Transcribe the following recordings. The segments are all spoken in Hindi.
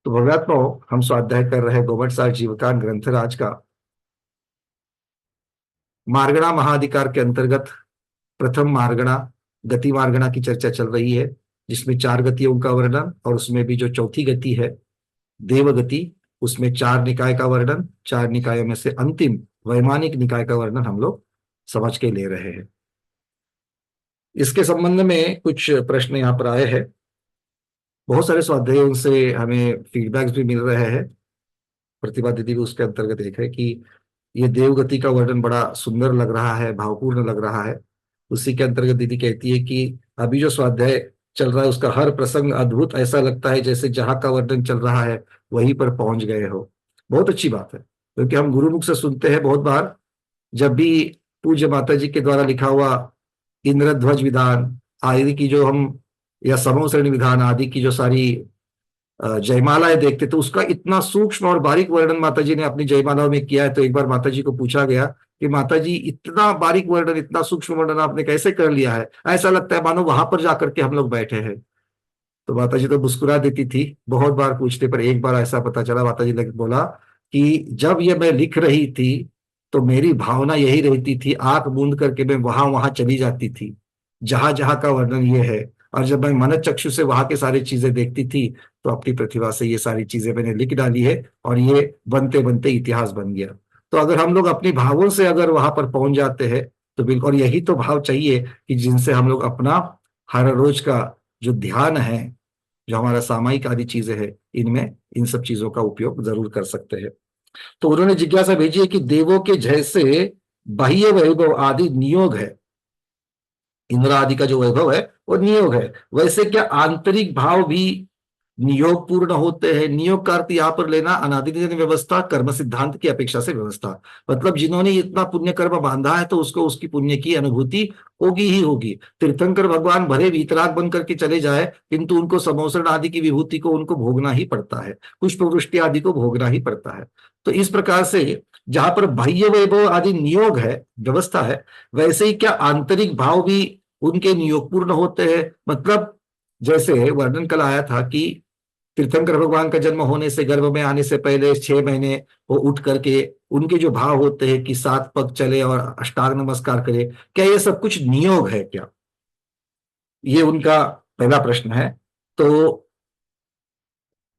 तो भव्यात्मा हम स्वाध्याय कर रहे गोबर सार जीवकान ग्रंथराज का मार्गणा महाधिकार के अंतर्गत प्रथम मार्गणा गति मार्गणा की चर्चा चल रही है, जिसमें चार गतियों का वर्णन और उसमें भी जो चौथी गति है देव गति, उसमें चार निकाय का वर्णन, चार निकायों में से अंतिम वैमानिक निकाय का वर्णन हम लोग समझ के ले रहे हैं। इसके संबंध में कुछ प्रश्न यहाँ पर आए हैं। बहुत सारे स्वाध्यायों से हमें फीडबैक्स भी मिल रहे हैं। प्रतिभा दीदी भी उसके अंतर्गत एक है कि ये देवगति का वर्णन बड़ा सुंदर लग रहा है, भावपूर्ण लग रहा है। उसी के अंतर्गत दीदी कहती है कि अभी जो स्वाध्याय चल रहा है उसका हर प्रसंग अद्भुत, ऐसा लगता है जैसे जहां का वर्णन चल रहा है वहीं पर पहुंच गए हो। बहुत अच्छी बात है, क्योंकि हम गुरुमुख से सुनते हैं बहुत बार, जब भी पूज्य माता जी के द्वारा लिखा हुआ इंद्रध्वज विधान आदि की जो हम, या समोसरणी विधान आदि की जो सारी जयमालाएं देखते तो उसका इतना सूक्ष्म और बारीक वर्णन माता जी ने अपनी जयमालाओं में किया है। तो एक बार माता जी को पूछा गया कि माता जी इतना बारीक वर्णन, इतना सूक्ष्म वर्णन आपने कैसे कर लिया है, ऐसा लगता है मानो वहां पर जाकर के हम लोग बैठे हैं। तो माता जी तो मुस्कुरा देती थी। बहुत बार पूछने पर एक बार ऐसा पता चला, माता जी ने बोला कि जब ये मैं लिख रही थी तो मेरी भावना यही रहती थी, आंख मूंद करके मैं वहां वहां चली जाती थी जहां जहां का वर्णन ये है। और जब मैं मन चक्षु से वहां के सारी चीजें देखती थी तो अपनी प्रतिभा से ये सारी चीजें मैंने लिख डाली है और ये बनते बनते इतिहास बन गया। तो अगर हम लोग अपनी भावों से अगर वहां पर पहुंच जाते हैं तो बिल्कुल, और यही तो भाव चाहिए कि जिनसे हम लोग अपना हर रोज का जो ध्यान है, जो हमारा सामायिक आदि चीजें हैं, इनमें इन सब चीजों का उपयोग जरूर कर सकते हैं। तो उन्होंने जिज्ञासा भेजी है कि देवों के जैसे बाह्य वैभव आदि नियोग है, इंद्र आदि का जो वैभव है वो नियोग है, वैसे क्या आंतरिक भाव भी नियोग पूर्ण होते हैं? नियोग का अर्थ यहाँ पर लेना अनादिजन व्यवस्था, कर्म सिद्धांत की अपेक्षा से व्यवस्था। मतलब जिन्होंने इतना पुण्य कर्म बांधा है तो उसको उसकी पुण्य की अनुभूति होगी ही होगी। तीर्थंकर भगवान भले वीतराग बन करके चले जाए, किंतु उनको समोसरण आदि की विभूति को उनको भोगना ही पड़ता है, पुष्प वृष्टि आदि को भोगना ही पड़ता है। तो इस प्रकार से जहां पर बाह्य वैभव आदि नियोग है, व्यवस्था है, वैसे ही क्या आंतरिक भाव भी उनके नियोग पूर्ण होते हैं? मतलब जैसे वर्णन कल आया था कि तीर्थंकर भगवान का जन्म होने से, गर्भ में आने से पहले 6 महीने वो उठ करके उनके जो भाव होते हैं कि 7 पग चले और अष्टांग नमस्कार करे, क्या ये सब कुछ नियोग है क्या? ये उनका पहला प्रश्न है। तो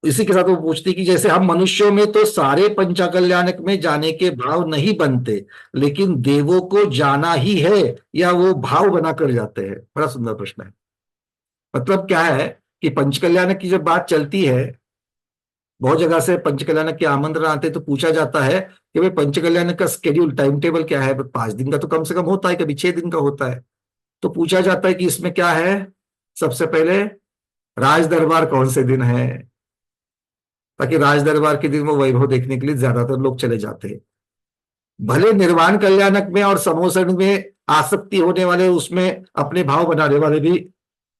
इसी के साथ वो पूछती कि जैसे हम मनुष्यों में तो सारे पंचकल्याणक में जाने के भाव नहीं बनते, लेकिन देवों को जाना ही है या वो भाव बनाकर जाते हैं? बड़ा सुंदर प्रश्न है। मतलब क्या है कि पंचकल्याणक की जब बात चलती है, बहुत जगह से पंचकल्याणक के आमंत्रण आते तो पूछा जाता है कि भाई पंचकल्याणक का स्केड्यूल, टाइम टेबल क्या है? 5 दिन का तो कम से कम होता है, कभी 6 दिन का होता है। तो पूछा जाता है कि इसमें क्या है? सबसे पहले राज दरबार कौन से दिन है, ताकि राज दरबार के दिन वो वैभव देखने के लिए ज्यादातर लोग चले जाते हैं। भले निर्वाण कल्याणक में और समोसन में आसक्ति होने वाले, उसमें अपने भाव बनाने वाले भी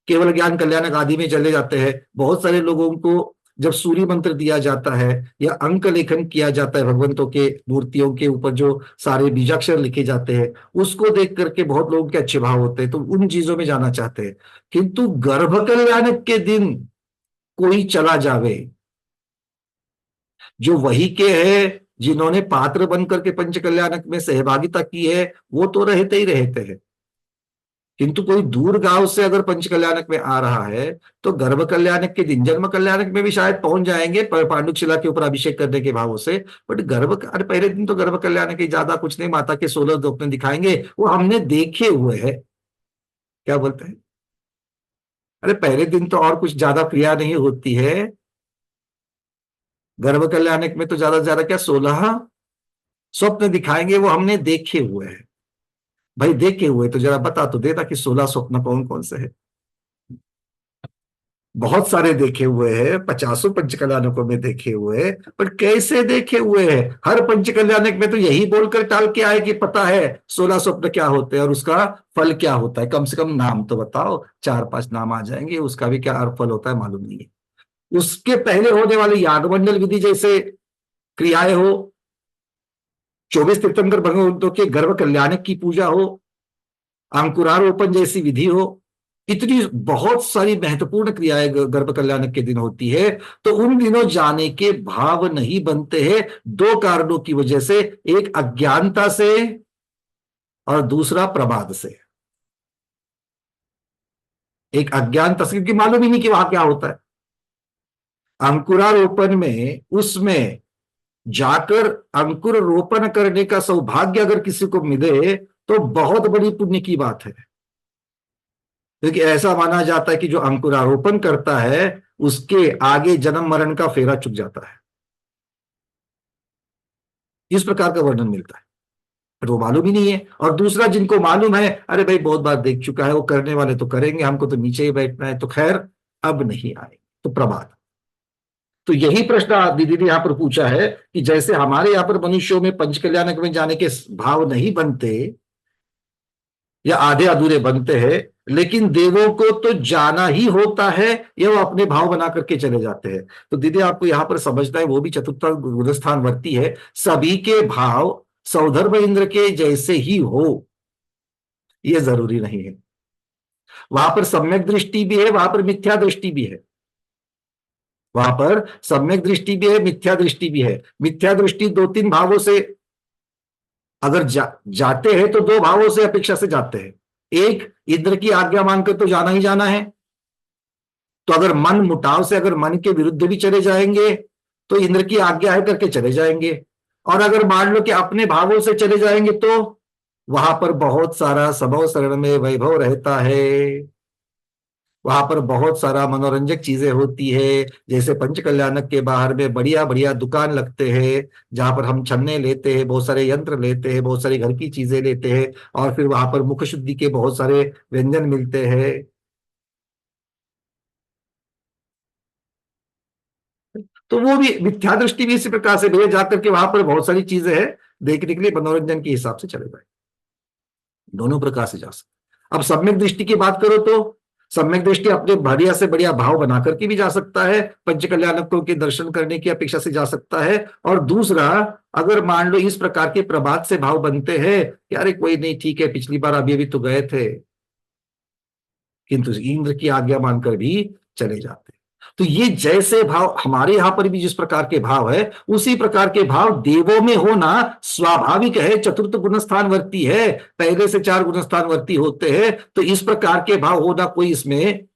केवल ज्ञान कल्याणक आदि में चले जाते हैं। बहुत सारे लोगों को जब सूर्य मंत्र दिया जाता है या अंक लेखन किया जाता है, भगवंतों के मूर्तियों के ऊपर जो सारे बीजाक्षर लिखे जाते हैं, उसको देख करके बहुत लोगों के अच्छे भाव होते हैं, तो उन चीजों में जाना चाहते हैं। किंतु गर्भ कल्याणक के दिन कोई चला जावे, जो वही के है, जिन्होंने पात्र बन करके पंच कल्याणक में सहभागिता की है, वो तो रहते ही रहते हैं। किंतु कोई दूर गांव से अगर पंच कल्याणक में आ रहा है तो गर्भ कल्याणक के दिन, जन्म कल्याणक में भी शायद पहुंच जाएंगे पांडुक शिला के ऊपर अभिषेक करने के भावों से, बट अरे पहले दिन तो गर्भ कल्याणक की ज्यादा कुछ नहीं, माता के 16 स्वप्न दिखाएंगे, वो हमने देखे हुए हैं। क्या बोलते हैं? अरे पहले दिन तो और कुछ ज्यादा क्रिया नहीं होती है, गर्भ कल्याणक में तो ज्यादा से ज्यादा क्या 16 स्वप्न दिखाएंगे, वो हमने देखे हुए हैं। भाई देखे हुए तो जरा बता तो देता कि 16 स्वप्न कौन कौन से है? बहुत सारे देखे हुए हैं, 50 पंचकल्याणकों में देखे हुए हैं, पर कैसे देखे हुए हैं? हर पंचकल्याणक में तो यही बोलकर टाल के आए कि पता है 16 स्वप्न क्या होते हैं और उसका फल क्या होता है। कम से कम नाम तो बताओ, 4-5 नाम आ जाएंगे, उसका भी क्या फल होता है मालूम नहीं है। उसके पहले होने वाले यागमंडल विधि जैसे क्रियाएं हो, 24 तीर्थंकर भगवंतों के गर्भ कल्याणक की पूजा हो, अंकुरारोपण जैसी विधि हो, इतनी बहुत सारी महत्वपूर्ण क्रियाएं गर्भ कल्याणक के दिन होती है। तो उन दिनों जाने के भाव नहीं बनते हैं, दो कारणों की वजह से, एक अज्ञानता से और दूसरा प्रमाद से। एक अज्ञानता से क्योंकि मालूम ही नहीं कि वहां क्या होता है। अंकुरारोपण में उसमें जाकर अंकुर रोपण करने का सौभाग्य अगर किसी को मिले तो बहुत बड़ी पुण्य की बात है। क्योंकि ऐसा माना जाता है कि जो अंकुरारोपण करता है उसके आगे जन्म मरण का फेरा चुक जाता है, इस प्रकार का वर्णन मिलता है। पर वो मालूम ही नहीं है। और दूसरा, जिनको मालूम है, अरे भाई बहुत बार देख चुका है, वो करने वाले तो करेंगे, हमको तो नीचे ही बैठना है, तो खैर अब नहीं आएंगे, तो प्रमाद। तो यही प्रश्न दीदी ने यहां पर पूछा है कि जैसे हमारे यहां पर मनुष्यों में पंच कल्याणक में जाने के भाव नहीं बनते या आधे अधूरे बनते हैं, लेकिन देवों को तो जाना ही होता है, या वो अपने भाव बना करके चले जाते हैं। तो दीदी आपको यहां पर समझना है, वो भी चतुर्थ गुणस्थान वर्ती है, सभी के भाव सौधर्म इंद्र के जैसे ही हो ये जरूरी नहीं है। वहां पर सम्यक दृष्टि भी है, वहां पर मिथ्या दृष्टि भी है। वहां पर सम्यक दृष्टि भी है, मिथ्या दृष्टि भी है। मिथ्या दृष्टि दो तीन भावों से अगर जाते हैं तो दो भावों से अपेक्षा से जाते हैं। एक, इंद्र की आज्ञा मानकर तो जाना ही जाना है, तो अगर मन मुटाव से अगर मन के विरुद्ध भी चले जाएंगे तो इंद्र की आज्ञा है करके चले जाएंगे। और अगर मान लो कि अपने भावों से चले जाएंगे तो वहां पर बहुत सारा सबव शरण में वैभव रहता है, वहां पर बहुत सारा मनोरंजक चीजें होती है। जैसे पंच कल्याणक के बाहर में बढ़िया बढ़िया दुकान लगते हैं, जहां पर हम छन्ने लेते हैं, बहुत सारे यंत्र लेते हैं, बहुत सारी घर की चीजें लेते हैं, और फिर वहां पर मुख शुद्धि के बहुत सारे व्यंजन मिलते हैं। तो वो भी मिथ्या दृष्टि भी इसी प्रकार से, भैया जाकर के वहां पर बहुत सारी चीजें हैं, देखने के लिए मनोरंजन के हिसाब से चले जाए, दोनों प्रकार से जा सकते। अब सम्यक दृष्टि की बात करो तो सम्यक दृष्टि अपने बढ़िया से बढ़िया भाव बना करके भी जा सकता है, पंच कल्याणकों के दर्शन करने की अपेक्षा से जा सकता है। और दूसरा, अगर मान लो इस प्रकार के प्रभात से भाव बनते हैं कि अरे कोई नहीं, ठीक है, पिछली बार अभी अभी तो गए थे, किंतु इंद्र की आज्ञा मानकर भी चले जाते हैं। तो ये जैसे भाव हमारे यहां पर भी जिस प्रकार के भाव है, उसी प्रकार के भाव देवों में होना स्वाभाविक है, चतुर्थ गुणस्थान वर्ती है, पहले से चार गुणस्थान वर्ती होते हैं। तो इस प्रकार के भाव होना कोई इसमें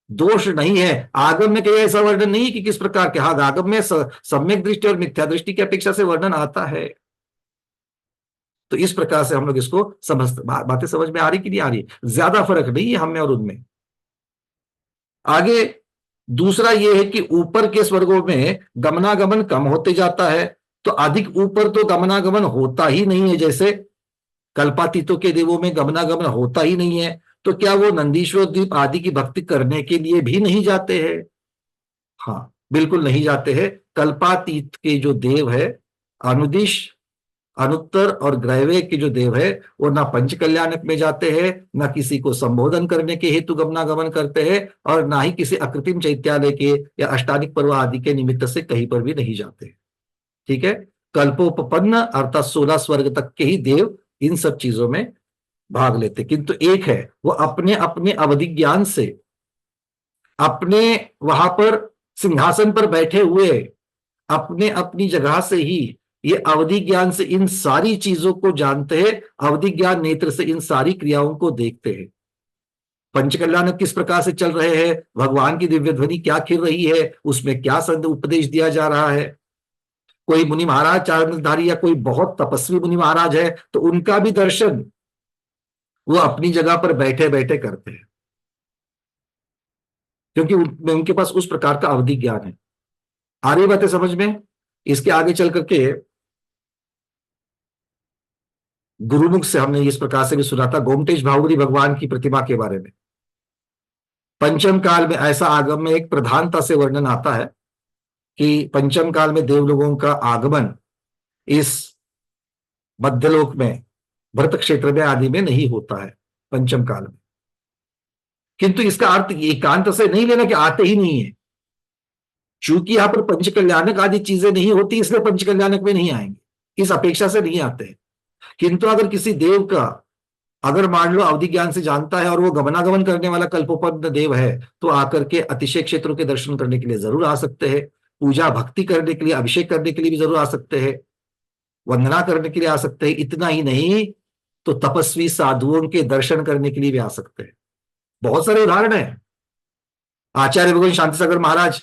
दोष नहीं है। आगम में कहीं ऐसा वर्णन नहीं कि किस प्रकार के, हाँ आगम में सम्यक दृष्टि और मिथ्या दृष्टि की अपेक्षा से वर्णन आता है। तो इस प्रकार से हम लोग इसको समझ, बातें समझ में आ रही कि नहीं आ रही, ज्यादा फर्क नहीं है हमें और उनमें। आगे दूसरा यह है कि ऊपर के स्वर्गों में गमनागमन कम होते जाता है, तो अधिक ऊपर तो गमनागमन होता ही नहीं है। जैसे कल्पातीतों के देवों में गमनागमन होता ही नहीं है, तो क्या वो नंदीश्वर द्वीप आदि की भक्ति करने के लिए भी नहीं जाते हैं? हाँ, बिल्कुल नहीं जाते हैं। कल्पातीत के जो देव है, अनुदिश, अनुत्तर और ग्रैवे के जो देव है, वो ना पंच कल्याणक में जाते हैं, ना किसी को संबोधन करने के हेतु गमनागमन करते हैं, और ना ही किसी अकृत्रिम चैत्यालय के या अष्टानिक पर्व आदि के निमित्त से कहीं पर भी नहीं जाते। ठीक है, कल्पोपन्न अर्थात 16 स्वर्ग तक के ही देव इन सब चीजों में भाग लेते, किंतु एक है, वो अपने अपने अवधि ज्ञान से, अपने वहां पर सिंहासन पर बैठे हुए अपने अपनी जगह से ही ये अवधि ज्ञान से इन सारी चीजों को जानते हैं, अवधि ज्ञान नेत्र से इन सारी क्रियाओं को देखते हैं। पंचकल्याणक किस प्रकार से चल रहे हैं, भगवान की दिव्य ध्वनि क्या खिल रही है, उसमें क्या संत उपदेश दिया जा रहा है। कोई मुनि महाराज चारणधारी या कोई बहुत तपस्वी मुनि महाराज है, तो उनका भी दर्शन वो अपनी जगह पर बैठे बैठे करते हैं, क्योंकि उनके पास उस प्रकार का अवधि ज्ञान है। आ रही बातें समझ में? इसके आगे चल करके गुरुमुख से हमने इस प्रकार से भी सुना था, गोमटेश भावरी भगवान की प्रतिमा के बारे में। पंचम काल में ऐसा आगम में एक प्रधानता से वर्णन आता है कि पंचम काल में देवलोगों का आगमन इस मध्यलोक में भरत क्षेत्र में आदि में नहीं होता है पंचम काल में। किंतु इसका अर्थ एकांत से नहीं लेना कि आते ही नहीं है, चूंकि यहां पर पंचकल्याणक आदि चीजें नहीं होती इसलिए पंचकल्याणक में नहीं आएंगे, इस अपेक्षा से नहीं आते हैं। किंतु अगर किसी देव का अगर मान लो अवधि ज्ञान से जानता है और वो गमनागमन करने वाला कल्पोपद्य देव है, तो आकर के अतिशय क्षेत्रों के दर्शन करने के लिए जरूर आ सकते हैं, पूजा भक्ति करने के लिए, अभिषेक करने के लिए भी जरूर आ सकते हैं, वंदना करने के लिए आ सकते हैं। इतना ही नहीं तो तपस्वी साधुओं के दर्शन करने के लिए भी आ सकते हैं। बहुत सारे उदाहरण है। आचार्य भगवान शांति सागर महाराज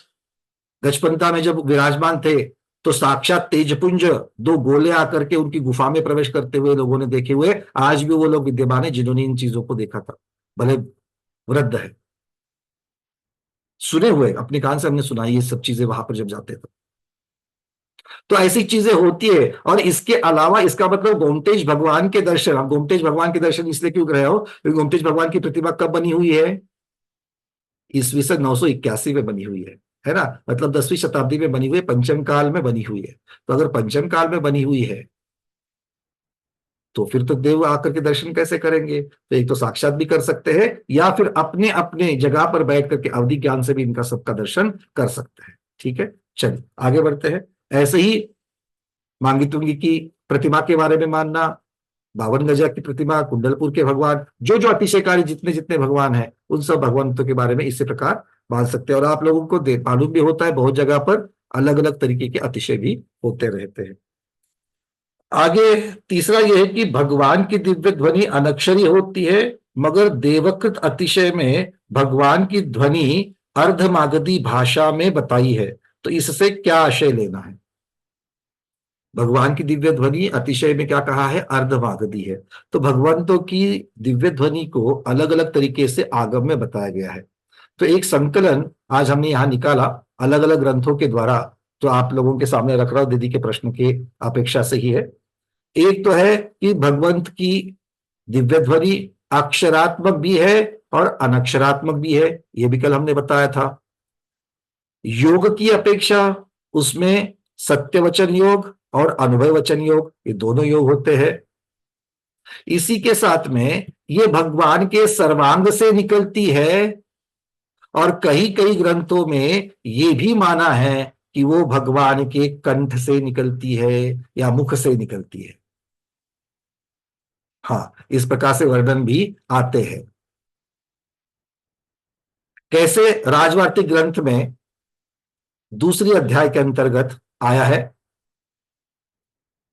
गजपंता में जब विराजमान थे, तो साक्षात तेजपुंज दो गोले आकर के उनकी गुफा में प्रवेश करते हुए लोगों ने देखे हुए, आज भी वो लोग विद्यमान है जिन्होंने इन चीजों को देखा था, भले वृद्ध है। सुने हुए, अपने कान से हमने सुना ये सब चीजें वहां पर जब जाते थे। तो ऐसी चीजें होती है। और इसके अलावा इसका मतलब गोमतेज भगवान के दर्शन, हम गोमतेज भगवान के दर्शन इसलिए क्यों कर रहे हो, क्योंकि गोमतेज भगवान की प्रतिमा कब बनी हुई है? ईस्वी सन 981 में बनी हुई है ना, मतलब 10वीं शताब्दी में बनी हुई है, पंचम काल में बनी हुई है। तो अगर पंचम काल में बनी हुई है तो फिर तो देव आकर के दर्शन कैसे करेंगे? तो एक तो साक्षात भी कर सकते हैं, या फिर अपने अपने जगह पर बैठ करके अवधि ज्ञान से भी इनका सबका दर्शन कर सकते हैं। ठीक है, चलिए आगे बढ़ते हैं। ऐसे ही मांगी तुंगी की प्रतिमा के बारे में मानना, 52 गजा की प्रतिमा, कुंडलपुर के भगवान, जो जो अतिशयकारी जितने जितने भगवान हैं, उन सब भगवंतों के बारे में इसी प्रकार मान सकते हैं। और आप लोगों को मालूम भी होता है, बहुत जगह पर अलग अलग तरीके के अतिशय भी होते रहते हैं। आगे तीसरा यह है कि भगवान की दिव्य ध्वनि अनक्षरी होती है, मगर देवकृत अतिशय में भगवान की ध्वनि अर्धमागधी भाषा में बताई है। तो इससे क्या आशय लेना है? भगवान की दिव्य ध्वनि अतिशय में क्या कहा है? अर्धमागधी है। तो भगवंतों की दिव्य ध्वनि को अलग अलग तरीके से आगम में बताया गया है। तो एक संकलन आज हमने यहां निकाला अलग अलग ग्रंथों के द्वारा, तो आप लोगों के सामने रख रहा हूं, दीदी के प्रश्न की अपेक्षा से ही है। एक तो है कि भगवंत की दिव्य ध्वनि अक्षरात्मक भी है और अनक्षरात्मक भी है, यह भी कल हमने बताया था। योग की अपेक्षा उसमें सत्य वचन योग और अनुभव वचन योग, ये दोनों योग होते हैं। इसी के साथ में ये भगवान के सर्वांग से निकलती है, और कई कई ग्रंथों में ये भी माना है कि वो भगवान के कंठ से निकलती है या मुख से निकलती है। हाँ, इस प्रकार से वर्णन भी आते हैं। कैसे? राजवार्तिक ग्रंथ में दूसरी अध्याय के अंतर्गत आया है,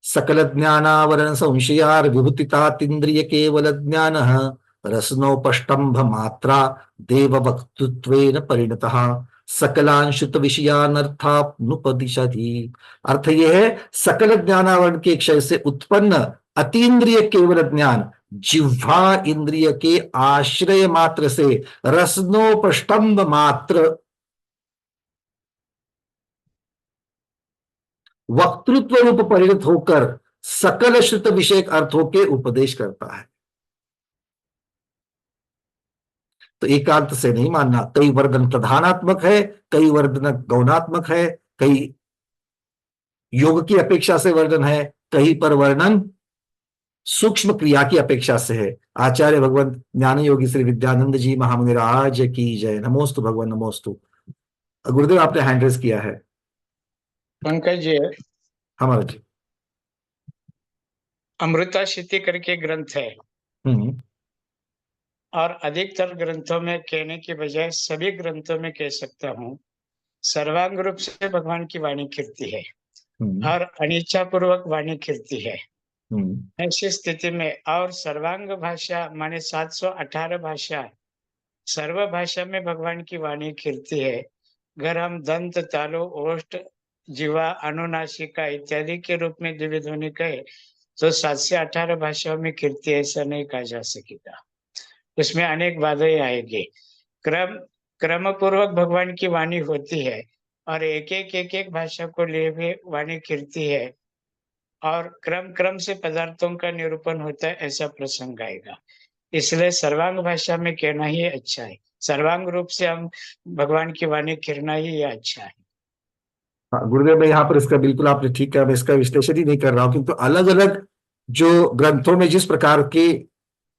सकल ज्ञानावरण संशयार विभूतितातीन्द्रिय केवल ज्ञान रसनोपष्टंभ मात्रा देव वक्तृत्वेन परिणतः सकलांशुत विषयानर्थानुपदिशति। अर्थ यह है, सकल ज्ञानावरण के क्षय से उत्पन्न अतीन्द्रिय केवल ज्ञान जिह्वा इंद्रिय के आश्रय मात्र से रसनोपष्टंभ मात्र वक्तृत्व रूप परिणत होकर सकल श्रुत विषयक अर्थों के उपदेश करता है। तो एकांत से नहीं मानना, कई वर्णन प्रधानात्मक है, कई वर्णन गौणात्मक है, कई योग की अपेक्षा से वर्णन है, कहीं पर वर्णन सूक्ष्म क्रिया की अपेक्षा से है। आचार्य भगवंत ज्ञान योगी श्री विद्यानंद जी महामुनिराज की जय। नमोस्तु भगवान, नमोस्तु। गुरुदेव आपने हैंड रेज किया है। पंकज जी, हमारा जी अमृता शिति करके ग्रंथ है, और अधिकतर ग्रंथों में कहने की बजाय सभी ग्रंथों में कह सकता हूँ, सर्वांग रूप से भगवान की वाणी खिलती है और अनिच्छा पूर्वक वाणी खिलती है। ऐसी स्थिति में और सर्वांग भाषा माने 718 भाषा, सर्व भाषा में भगवान की वाणी खिलती है। अगर हम दंत, तालु, ओष्ठ, जीवा, अनुनासिका इत्यादि के रूप में दिव्य ध्वनि कहे तो 7 से 18 भाषाओं में खिलती है, ऐसा नहीं कहा जा सकेगा। उसमें अनेक बाधाएं आएगी। क्रम पूर्वक भगवान की वाणी होती है और एक भाषा को लिए हुए वाणी खिलती है, और क्रम से पदार्थों का निरूपण होता है, ऐसा प्रसंग आएगा। इसलिए सर्वांग भाषा में कहना ही अच्छा है, सर्वांग रूप से हम भगवान की वाणी खिलना ही अच्छा है। हाँ गुरुदेव, मैं यहाँ पर इसका बिल्कुल आपने ठीक कहा, मैं इसका विश्लेषण ही नहीं कर रहा हूँ, किंतु अलग अलग जो ग्रंथों में जिस प्रकार के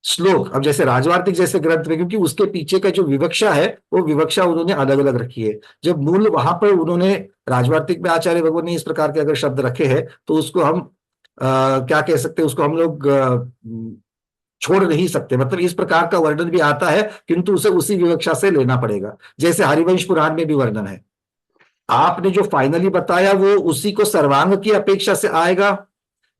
श्लोक, अब जैसे राजवार्तिक जैसे ग्रंथ में, क्योंकि उसके पीछे का जो विवक्षा है वो विवक्षा उन्होंने अलग अलग रखी है। जब मूल वहां पर उन्होंने राजवार्तिक में आचार्य भगवान ने इस प्रकार के अगर शब्द रखे हैं, तो उसको हम क्या कह सकते हैं, उसको हम लोग छोड़ नहीं सकते, मतलब इस प्रकार का वर्णन भी आता है, किंतु उसे उसी विवक्षा से लेना पड़ेगा, जैसे हरिवंश पुराण में भी वर्णन है। आपने जो फाइनली बताया वो उसी को सर्वांग की अपेक्षा से आएगा,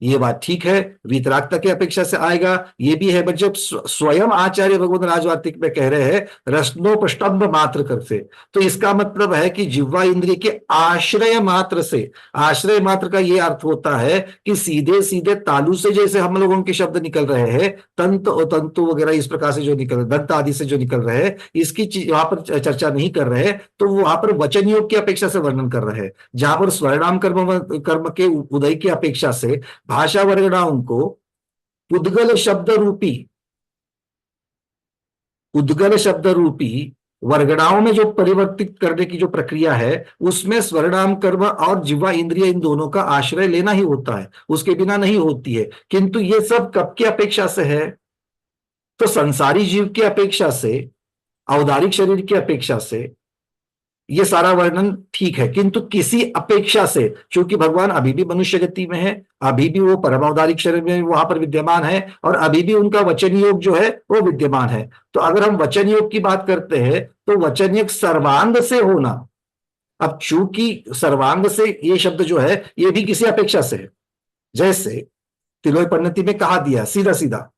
ये बात ठीक है, वीतरागता की अपेक्षा से आएगा, ये भी है। बट जब स्वयं आचार्य भगवत राजवार्तिक में कह रहे हैं रत्नोपष्टम्भ मात्र करते, तो इसका मतलब है कि जिह्वा इंद्रिय के आश्रय मात्र से, आश्रय मात्र का ये अर्थ होता है कि सीधे सीधे तालु से जैसे हम लोगों के शब्द निकल रहे हैं, तंत और तंतु वगैरह इस प्रकार से जो निकल रहे, दंत आदि से जो निकल रहे हैं, इसकी वहां पर चर्चा नहीं कर रहे, तो वहां पर वचन योग की अपेक्षा से वर्णन कर रहे हैं। जहां पर स्वर्णाम कर्म कर्म के उदय की अपेक्षा से भाषा वर्गणाओं को उद्गल शब्द रूपी वर्गणाओं में जो परिवर्तित करने की जो प्रक्रिया है, उसमें स्वर्णाम कर्म और जिह्वा इंद्रिय इन दोनों का आश्रय लेना ही होता है, उसके बिना नहीं होती है। किंतु ये सब कब की अपेक्षा से है? तो संसारी जीव की अपेक्षा से, औदारिक शरीर की अपेक्षा से ये सारा वर्णन ठीक है, किंतु किसी अपेक्षा से, क्योंकि भगवान अभी भी मनुष्य गति में है, अभी भी वो परमावतारिक शरीर में वहां पर विद्यमान है, और अभी भी उनका वचन योग जो है वो विद्यमान है। तो अगर हम वचन योग की बात करते हैं तो वचन योग सर्वांग से होना, अब चूंकि सर्वांग से ये शब्द जो है ये भी किसी अपेक्षा से है, जैसे तिलोय पन्नति में कहा दिया सीधा सीधा,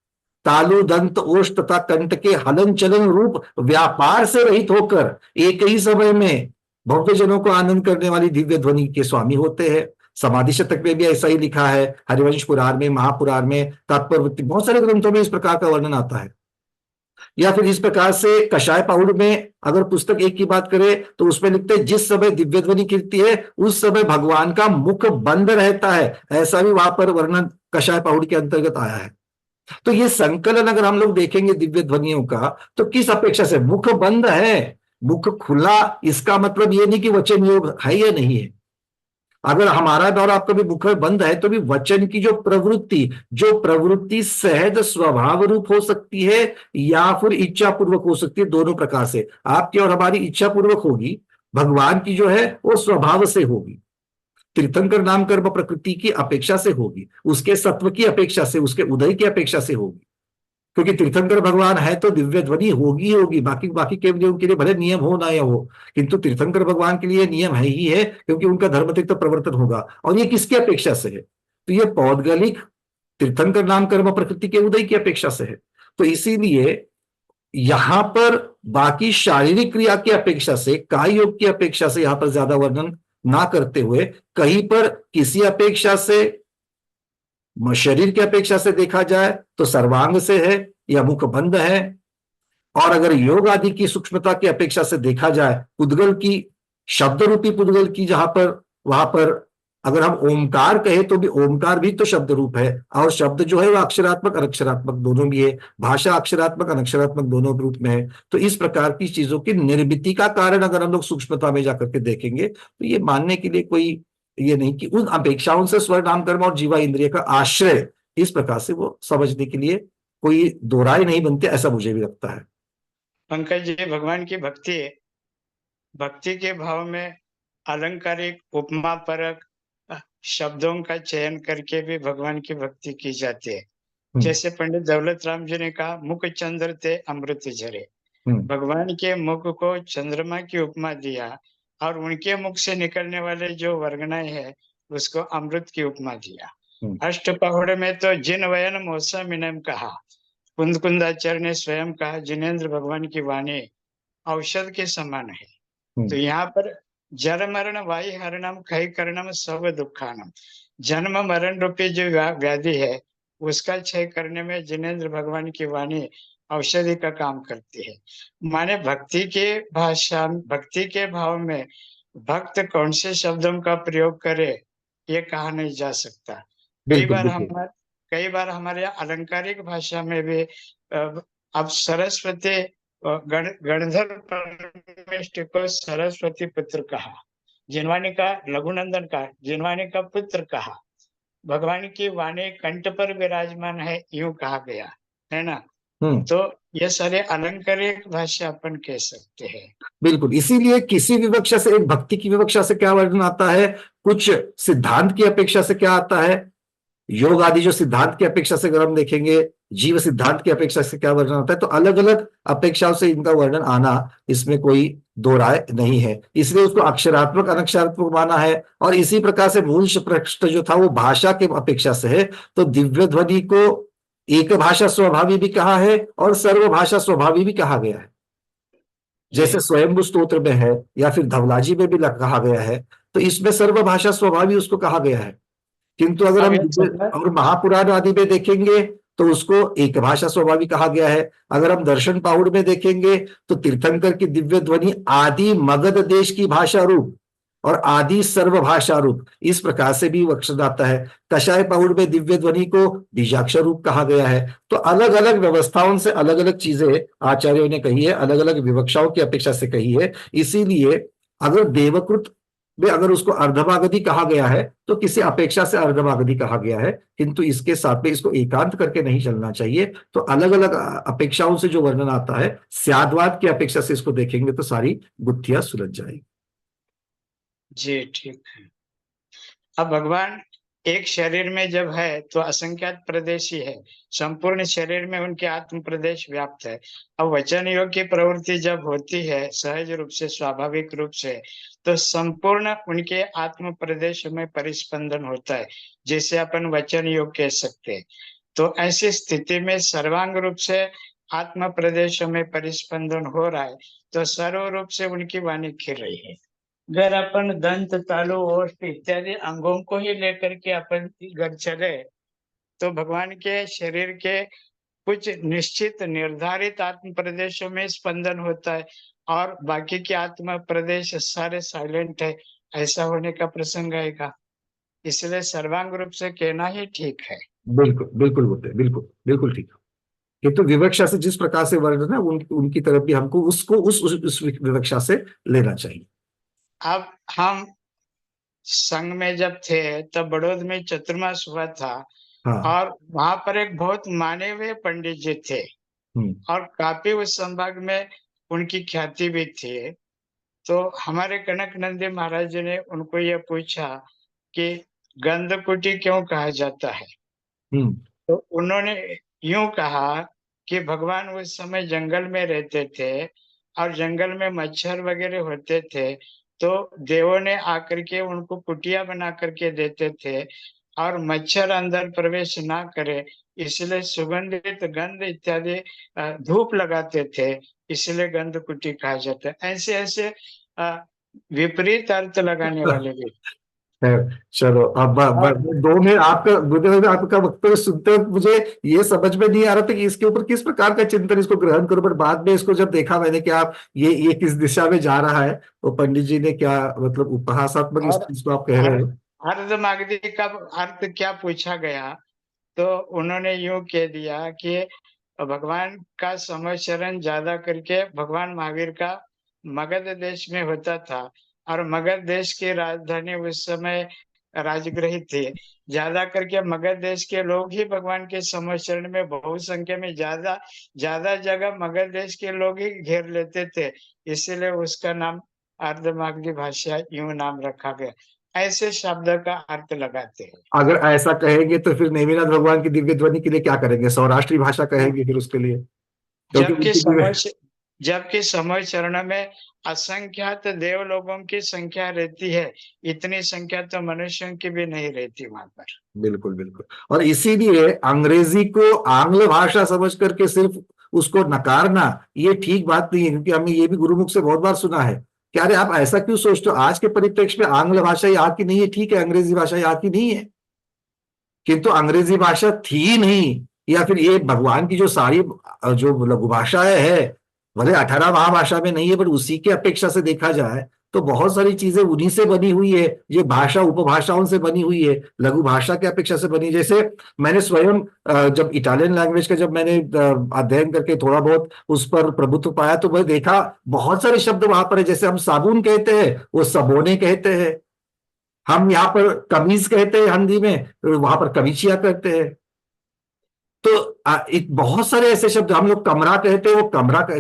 तालु दंत ओष्ठ तथा कंठ के हलन चलन रूप व्यापार से रहित होकर एक ही समय में भव्य जनों को आनंद करने वाली दिव्य ध्वनि के स्वामी होते हैं। समाधि शतक में भी ऐसा ही लिखा है, हरिवंश पुराण में, महापुराण में, तात्पर्य बहुत सारे ग्रंथों में इस प्रकार का वर्णन आता है। या फिर इस प्रकार से कषाय पाहुड़ में अगर पुस्तक एक की बात करें तो उसमें लिखते हैं जिस समय दिव्य ध्वनि कीर्ति है उस समय भगवान का मुख बंद रहता है, ऐसा भी वहां पर वर्णन कषाय पाहुड़ के अंतर्गत आया है। तो ये संकलन अगर हम लोग देखेंगे दिव्य ध्वनियों का, तो किस अपेक्षा से? मुख बंद है, मुख खुला, इसका मतलब ये नहीं कि वचन योग है या नहीं है। अगर हमारा और आपका भी मुख बंद है तो भी वचन की जो प्रवृत्ति सहज स्वभाव रूप हो सकती है या फिर इच्छा पूर्वक हो सकती है, दोनों प्रकार से। आपकी और हमारी इच्छा पूर्वक होगी, भगवान की जो है वो स्वभाव से होगी, तीर्थंकर नाम कर्म प्रकृति की अपेक्षा से होगी, उसके सत्व की अपेक्षा से, उसके उदय की अपेक्षा से होगी। क्योंकि तीर्थंकर भगवान है तो दिव्य ध्वनि होगी ही होगी, बाकी बाकी के लिए भले नियम हो ना या हो, किंतु तीर्थंकर भगवान के लिए नियम है ही है, क्योंकि उनका धर्म तीर्थ प्रवर्तन होगा। और ये किसकी अपेक्षा से है? तो ये पौद्गलिक तीर्थंकर नाम कर्म प्रकृति के उदय की अपेक्षा से है। तो इसीलिए यहां पर बाकी शारीरिक क्रिया की अपेक्षा से, काय योग की अपेक्षा से यहां पर ज्यादा वर्णन ना करते हुए, कहीं पर किसी अपेक्षा से, शरीर की अपेक्षा से देखा जाए तो सर्वांग से है या मुख बंद है, और अगर योग आदि की सूक्ष्मता की अपेक्षा से देखा जाए, पुद्गल की, शब्द रूपी पुद्गल की, जहां पर वहां पर अगर हम ओमकार कहे तो भी ओमकार भी तो शब्द रूप है, और शब्द जो है वह अक्षरात्मक अनक्षरात्मक दोनों भी है, भाषा अक्षरात्मक अनक्षरात्मक दोनों रूप में है। तो इस प्रकार की चीजों की निर्मिति का कारण अगर हम लोग सूक्ष्मता में जाकर के देखेंगे तो ये मानने के लिए कोई ये नहीं कि उन अपेक्षाओं से स्वर नाम कर्म और जीवा इंद्रिय का आश्रय, इस प्रकार से वो समझने के लिए कोई दो राय नहीं बनती, ऐसा मुझे भी लगता है। पंकज जी, भगवान की भक्ति है, भक्ति के भाव में अलंकारिक उपमा परक शब्दों का चयन करके भी भगवान की भक्ति की जाती है। जैसे पंडित दौलत राम जी ने कहा, मुख चंद्र ते अमृत झरे, भगवान के मुख को चंद्रमा की उपमा दिया और उनके मुख से निकलने वाले जो वर्गणाएं है उसको अमृत की उपमा दिया। अष्ट पहुड़ में तो जिन वयन मौसा मिनम कहा, कुंद कुंदाचार्य ने स्वयं कहा जिनेन्द्र भगवान की वाणी औषध के समान है। तो यहाँ पर जर मरण वायु हरणम खय करणम सब दुखानम, जन्म मरण रूपी जो व्याधि है उसका क्षय करने में जिनेन्द्र भगवान की वाणी औषधि का काम करती है। माने भक्ति के भाषा, भक्ति के भाव में भक्त कौन से शब्दों का प्रयोग करे ये कहा नहीं जा सकता। कई बार हमारे अलंकारिक भाषा में भी अब सरस्वती गणधर परमेष्टि को सरस्वती पुत्र कहा, जिनवाणी का लघुनंदन का जिनवाणी का पुत्र कहा, भगवान की वाणी कंठ पर विराजमान है यूं कहा गया है ना। तो ये सारे अलंकारिक भाषा अपन कह सकते हैं। बिल्कुल, इसीलिए किसी विवक्षा से, एक भक्ति की विवक्षा से क्या वर्णन आता है, कुछ सिद्धांत की अपेक्षा से क्या आता है, योग आदि जो सिद्धांत की अपेक्षा से अगर हम देखेंगे, जीव सिद्धांत की अपेक्षा से क्या वर्णन होता है, तो अलग अलग अपेक्षाओं से इनका वर्णन आना, इसमें कोई दो राय नहीं है। इसलिए उसको अक्षरात्मक अनक्षरात्मक माना है। और इसी प्रकार से मूल प्रश्न जो था वो भाषा के अपेक्षा से है, तो दिव्य ध्वनि को एक भाषा स्वभावी भी कहा है और सर्वभाषा स्वभावी भी कहा गया है। जैसे स्वयंभू स्तोत्र में है या फिर धवलाजी में भी कहा गया है, तो इसमें सर्वभाषा स्वभावी उसको कहा गया है। किंतु अगर हम और महापुराण आदि में देखेंगे तो उसको एक भाषा स्वभावी कहा गया है। अगर हम दर्शन पाहुड़ में देखेंगे तो तीर्थंकर की दिव्य ध्वनि आदि मगध देश की भाषा रूप और आदि सर्वभाषा रूप, इस प्रकार से भी अक्षर आता है। कषाय पाहुड़ में दिव्य ध्वनि को बीजाक्षर रूप कहा गया है। तो अलग अलग व्यवस्थाओं से अलग अलग चीजें आचार्यों ने कही है, अलग अलग विवक्षाओं की अपेक्षा से कही है। इसीलिए अगर देवकृत में अगर उसको अर्धभागधि कहा गया है तो किसी अपेक्षा से अर्धभागधि कहा गया है, किंतु इसके साथ में इसको एकांत करके नहीं चलना चाहिए। तो अलग अलग अपेक्षाओं से जो वर्णन आता है, स्याद्वाद की अपेक्षा से इसको देखेंगे तो सारी गुत्थियां सुलझ जाएगी। जी ठीक है। अब भगवान एक शरीर में जब है तो असंख्यात प्रदेशी है, संपूर्ण शरीर में उनके आत्म प्रदेश व्याप्त है। अब वचन योग की प्रवृत्ति जब होती है सहज रूप से, स्वाभाविक रूप से, तो संपूर्ण उनके आत्म प्रदेश में परिस्पंदन होता है, जिसे अपन वचन योग कह सकते हैं। तो ऐसी स्थिति में सर्वांग रूप से आत्म प्रदेश में परिस्पंदन हो रहा है, तो सर्व रूप से उनकी वाणी खिल रही है। अगर अपन दंत, तालु, ओष्ठ इत्यादि अंगों को ही लेकर के अपन घर चले तो भगवान के शरीर के कुछ निश्चित निर्धारित आत्म प्रदेशों में स्पंदन होता है और बाकी के आत्म प्रदेश सारे साइलेंट है, ऐसा होने का प्रसंग आएगा। इसलिए सर्वांग रूप से कहना ही ठीक है। बिल्कुल बिल्कुल बोलते हैं, बिल्कुल बिल्कुल ठीक है। किंतु विवक्षा से जिस प्रकार से वर्णन है उनकी तरफ भी हमको उसको उस विवक्षा से लेना चाहिए। अब हम संघ में जब थे तब बड़ौद में चतुर्मास हुआ था। हाँ। और वहां पर एक बहुत माने हुए पंडित जी थे और काफी उस संभाग में उनकी ख्याति भी थी। तो हमारे कनक नंदी महाराज जी ने उनको ये पूछा कि गंधकुटी क्यों कहा जाता है। तो उन्होंने यूं कहा कि भगवान उस समय जंगल में रहते थे और जंगल में मच्छर वगैरह होते थे, तो देवों ने आकर के उनको कुटिया बना करके देते थे और मच्छर अंदर प्रवेश ना करे, इसलिए सुगंधित गंध इत्यादि धूप लगाते थे, इसलिए गंध कुटी कहा जाता है। ऐसे ऐसे विपरीत अर्थ लगाने वाले भी। चलो अब दो में आपका गुरुदेव आपका वक्तव्य सुनते हुए मुझे ये समझ में नहीं आ रहा था कि इसके ऊपर किस प्रकार का चिंतन इसको ग्रहण करूं, पर बाद में इसको जब देखा मैंने कि आप ये किस दिशा में जा रहा है, तो पंडित जी ने क्या मतलब उपहासात्मक इस चीज को आप कह रहे हो। अर्धमागधी का अर्थ क्या पूछा गया तो उन्होंने यूं कह दिया कि भगवान का समचरण ज्यादा करके भगवान महावीर का मगध देश में होता था और मगध देश की राजधानी उस समय राजगृही थी। ज्यादा करके मगध देश के लोग ही भगवान के समचरण में बहुसंख्या में ज्यादा ज्यादा जगह मगध देश के लोग ही घेर लेते थे, इसीलिए उसका नाम अर्धमागधी भाषा यूं नाम रखा गया। ऐसे शब्द का अर्थ लगाते हैं। अगर ऐसा कहेंगे तो फिर नेमिनाथ भगवान की दिव्य ध्वनि के लिए क्या करेंगे, सौराष्ट्री भाषा कहेंगे फिर उसके लिए, जबकि समय चरण में असंख्यात देव लोगों की संख्या रहती है, इतनी संख्या तो मनुष्यों की भी नहीं रहती वहां पर। बिल्कुल बिल्कुल। और इसीलिए अंग्रेजी को आंग्ल भाषा समझ करके सिर्फ उसको नकारना ये ठीक बात नहीं है, क्योंकि हमने ये भी गुरुमुख से बहुत बार सुना है कि अरे आप ऐसा क्यों सोचते हो, आज के परिप्रेक्ष्य में आंग्ल भाषा यहाँ की नहीं है, ठीक है अंग्रेजी भाषा यहाँ की नहीं है, किंतु अंग्रेजी भाषा थी नहीं, या फिर ये भगवान की जो सारी जो लघु भाषाएं है भले 18 महाभाषा में नहीं है, पर उसी के अपेक्षा से देखा जाए तो बहुत सारी चीजें उन्हीं से बनी हुई है, ये भाषा उपभाषाओं से बनी हुई है, लघु भाषा के अपेक्षा से बनी। जैसे मैंने स्वयं जब इटालियन लैंग्वेज का जब मैंने अध्ययन करके थोड़ा बहुत उस पर प्रभुत्व पाया, तो मैं देखा बहुत सारे शब्द वहां पर है। जैसे हम साबुन कहते हैं वो सबोने कहते हैं, हम यहाँ पर कमीज कहते हैं हिंदी में, वहां पर कमीचिया कहते हैं। तो बहुत सारे ऐसे शब्द, हम लोग कमरा कहते हैं वो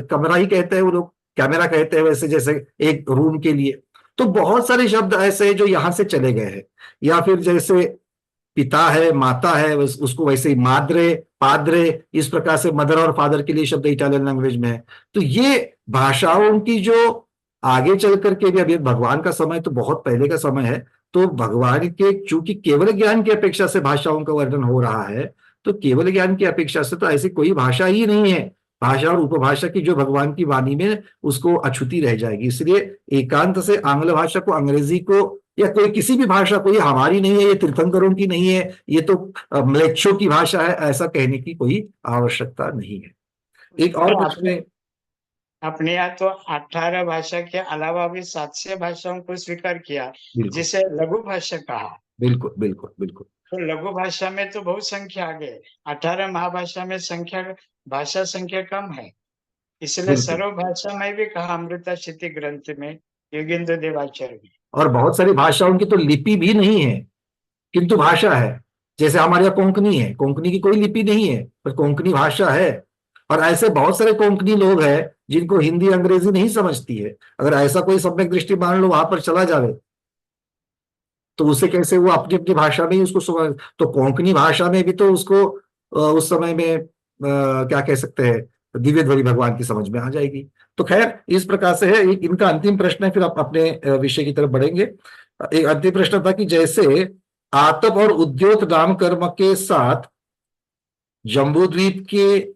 कमरा ही कहते हैं, वो लोग कैमरा कहते हैं, वैसे जैसे एक रूम के लिए। तो बहुत सारे शब्द ऐसे हैं जो यहां से चले गए हैं। या फिर जैसे पिता है, माता है, उसको वैसे ही माद्रे, पाद्रे, इस प्रकार से मदर और फादर के लिए शब्द इटालियन लैंग्वेज में है। तो ये भाषाओं की जो आगे चल करके भी, अभी भगवान का समय तो बहुत पहले का समय है, तो भगवान के चूंकि केवल ज्ञान की अपेक्षा से भाषाओं का वर्णन हो रहा है, तो केवल ज्ञान की अपेक्षा से तो ऐसी कोई भाषा ही नहीं है। भाषा और उपभाषा की जो भगवान की वाणी में, उसको अछूती रह जाएगी। इसलिए एकांत से आंग्ल भाषा को, अंग्रेजी को, या कोई किसी भी भाषा को, ये हमारी नहीं है, ये तीर्थंकरों की नहीं है, ये तो म्लेच्छों की भाषा है, ऐसा कहने की कोई आवश्यकता नहीं है। एक और प्रश्न है। अपने यहाँ तो 18 भाषा के अलावा भी 700 भाषाओं को स्वीकार किया, बिल्कुल जिसे लघु भाषा कहा। बिल्कुल बिल्कुल बिल्कुल। तो लघु भाषा में तो बहुत संख्या आ गई, 18 महाभाषा में भाषा संख्या कम है। इसलिए बिल्कुल सर्व भाषा में भी कहा अमृता क्षिति ग्रंथ में योगेंद्र देवाचार्य ने। और बहुत सारी भाषाओं की तो लिपि भी नहीं है, किंतु भाषा है। जैसे हमारे यहाँ कोंकणी है, कोंकणी की कोई लिपि नहीं है, पर कोंकणी भाषा है। और ऐसे बहुत सारे कोंकणी लोग हैं जिनको हिंदी अंग्रेजी नहीं समझती है। अगर ऐसा कोई सम्यक दृष्टि मान लो वहां पर चला जावे, तो उसे कैसे वो अपनी अपनी भाषा में ही उसको समझ। तो कोंकणी भाषा में भी तो उसको उस समय में क्या कह सकते हैं, दिव्य ध्वनि भगवान की समझ में आ जाएगी। तो खैर इस प्रकार से है। एक इनका अंतिम प्रश्न है, फिर आप अपने विषय की तरफ बढ़ेंगे। एक अंतिम प्रश्न था कि जैसे आतप और उद्योत नाम कर्म के साथ जम्बूद्वीप के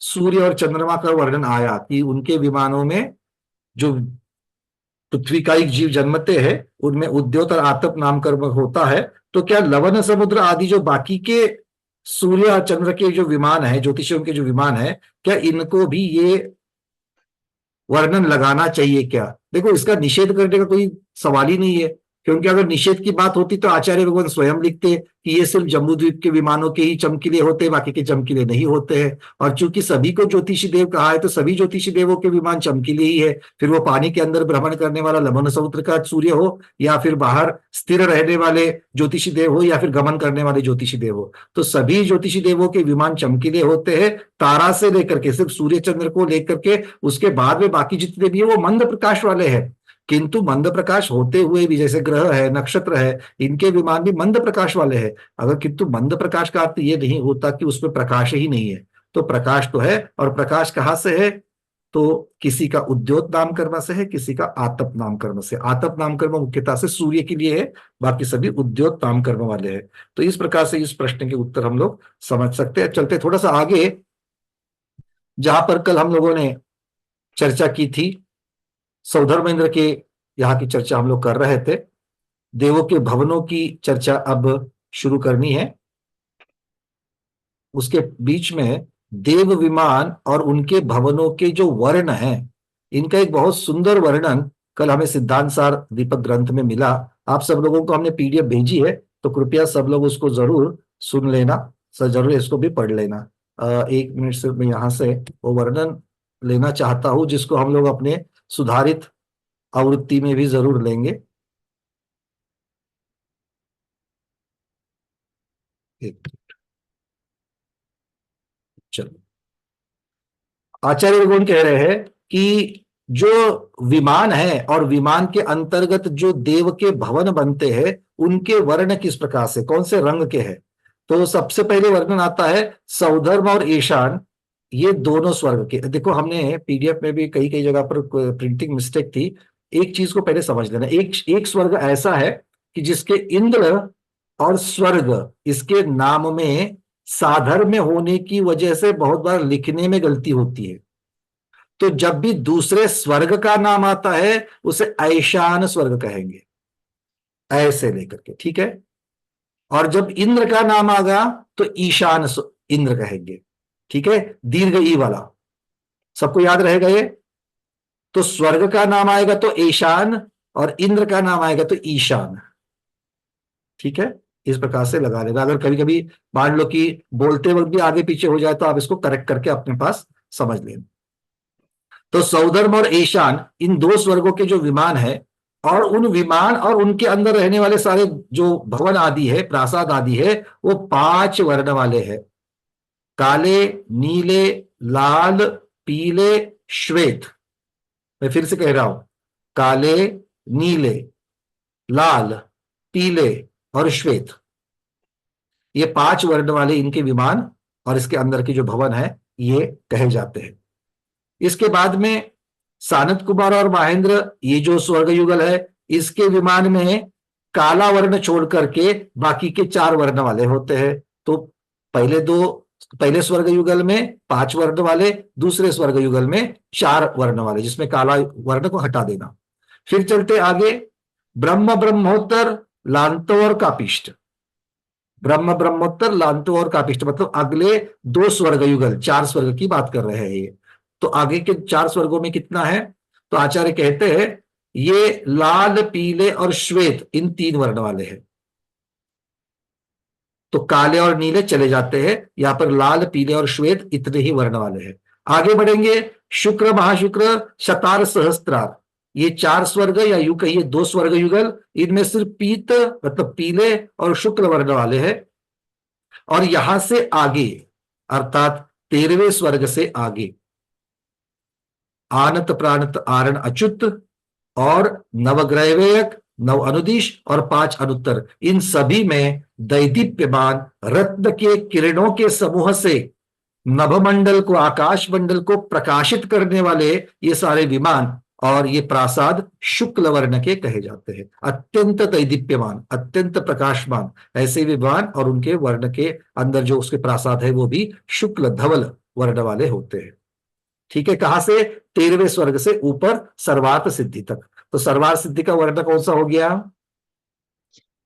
सूर्य और चंद्रमा का वर्णन आया कि उनके विमानों में जो पृथ्वी का एक जीव जन्मते हैं, उनमें उद्योत और आतप नाम कर्म होता है। तो क्या लवण समुद्र आदि जो बाकी के सूर्य और चंद्र के जो विमान है, ज्योतिषियों के जो विमान है, क्या इनको भी ये वर्णन लगाना चाहिए क्या? देखो, इसका निषेध करने का कोई सवाल ही नहीं है, क्योंकि अगर निषेध की बात होती तो आचार्य भगवान स्वयं लिखते कि ये सिर्फ जम्बूद्वीप के विमानों के ही चमकीले होते हैं, बाकी के चमकीले नहीं होते हैं। और चूंकि सभी को ज्योतिषी देव कहा है, तो सभी ज्योतिषी देवों के विमान चमकीले ही है। फिर वो पानी के अंदर भ्रमण करने वाला लवण समुद्र का सूर्य हो, या फिर बाहर स्थिर रहने वाले ज्योतिषी देव हो, या फिर गमन करने वाले ज्योतिषी देव हो, तो सभी ज्योतिषी देवों के विमान चमकीले होते हैं। तारा से लेकर के, सिर्फ सूर्य चंद्र को लेकर के, उसके बाद में बाकी जितने भी है वो मंद प्रकाश वाले हैं। किंतु मंद प्रकाश होते हुए भी, जैसे ग्रह है, नक्षत्र है, इनके विमान भी मंद प्रकाश वाले हैं। अगर किंतु मंद प्रकाश का अर्थ ये नहीं होता कि उसमें प्रकाश ही नहीं है। तो प्रकाश तो है, और प्रकाश कहाँ से है? तो किसी का उद्योत नाम कर्म से है, किसी का आतप नाम कर्म से। आतप नाम कर्म मुख्यतः से सूर्य के लिए है, बाकी सभी उद्योत नाम कर्म वाले हैं। तो इस प्रकार से इस प्रश्न के उत्तर हम लोग समझ सकते हैं। चलते थोड़ा सा आगे, जहां पर कल हम लोगों ने चर्चा की थी, सौधर्मेंद्र के यहाँ की चर्चा हम लोग कर रहे थे। देवों के भवनों की चर्चा अब शुरू करनी है। उसके बीच में देव विमान और उनके भवनों के जो वर्ण हैं, इनका एक बहुत सुंदर वर्णन कल हमें सिद्धांत सार दीपक ग्रंथ में मिला। आप सब लोगों को हमने पीडीएफ भेजी है, तो कृपया सब लोग उसको जरूर सुन लेना, जरूर इसको भी पढ़ लेना। 1 मिनट से मैं यहाँ से वो वर्णन लेना चाहता हूं, जिसको हम लोग अपने सुधारित आवृत्ति में भी जरूर लेंगे। चलो, आचार्य गुण कह रहे हैं कि जो विमान है और विमान के अंतर्गत जो देव के भवन बनते हैं, उनके वर्ण किस प्रकार से, कौन से रंग के हैं। तो सबसे पहले वर्णन आता है सौधर्म और ईशान, ये दोनों स्वर्ग के। देखो, हमने पीडीएफ में भी कई कई जगह पर प्रिंटिंग मिस्टेक थी। एक चीज को पहले समझ लेना, एक स्वर्ग ऐसा है कि जिसके इंद्र और स्वर्ग, इसके नाम में साधर्म्य होने की वजह से बहुत बार लिखने में गलती होती है। तो जब भी दूसरे स्वर्ग का नाम आता है, उसे ऐशान स्वर्ग कहेंगे, ऐसे लेकर के, ठीक है। और जब इंद्र का नाम आगा तो ईशान इंद्र कहेंगे, ठीक है, दीर्घ ई वाला। सबको याद रहेगा ये। तो स्वर्ग का नाम आएगा तो ईशान, और इंद्र का नाम आएगा तो ईशान, ठीक है। इस प्रकार से लगा लेना। अगर कभी कभी मान लो कि बोलते वक्त भी आगे पीछे हो जाए, तो आप इसको करेक्ट करके अपने पास समझ लेना। तो सौधर्म और ईशान, इन दो स्वर्गों के जो विमान है, और उन विमान और उनके अंदर रहने वाले सारे जो भवन आदि है, प्रासाद आदि है, वो 5 वर्ण वाले हैं। काले, नीले, लाल, पीले, श्वेत। मैं फिर से कह रहा हूं, काले, नीले, लाल, पीले और श्वेत। ये 5 वर्ण वाले इनके विमान और इसके अंदर के जो भवन है ये कहे जाते हैं। इसके बाद में सानत कुमार और महेंद्र, ये जो स्वर्ग युगल है, इसके विमान में काला वर्ण छोड़ करके बाकी के 4 वर्ण वाले होते हैं। तो पहले स्वर्ग युगल में 5 वर्ण वाले, दूसरे स्वर्ग युगल में 4 वर्ण वाले, जिसमें काला वर्ण को हटा देना। फिर चलते आगे, ब्रह्म ब्रह्मोत्तर लांतो और कापिष्ट। ब्रह्म ब्रह्मोत्तर लांतो और कापिष्ट मतलब अगले 2 स्वर्ग युगल, 4 स्वर्ग की बात कर रहे हैं ये। तो आगे के 4 स्वर्गों में कितना है? तो आचार्य कहते हैं ये लाल, पीले और श्वेत, इन 3 वर्ण वाले हैं। तो काले और नीले चले जाते हैं, यहां पर लाल, पीले और श्वेत इतने ही वर्ण वाले हैं। आगे बढ़ेंगे, शुक्र महाशुक्र शतार सहस्त्रार, ये 4 स्वर्ग या यूं कहिए 2 स्वर्ग युगल, इनमें सिर्फ पीत मतलब पीले और शुक्ल वर्ण वाले हैं। और यहां से आगे अर्थात 13वें स्वर्ग से आगे आनत प्राणत आरण अच्युत और नवग्रहवेयक, 9 अनुदिश और 5 अनुत्तर, इन सभी में दैदीप्यमान रत्न के किरणों के समूह से नभमंडल को, आकाश मंडल को प्रकाशित करने वाले ये सारे विमान और ये प्रासाद शुक्ल वर्ण के कहे जाते हैं। अत्यंत दैदीप्यमान, अत्यंत प्रकाशमान ऐसे विमान और उनके वर्ण के अंदर जो उसके प्रासाद है वो भी शुक्ल धवल वर्ण वाले होते हैं। ठीक है, कहां से? 13वें स्वर्ग से ऊपर सर्वार्थ सिद्धि तक। तो सर्वार्थ सिद्धि का वर्ण कौन सा हो गया?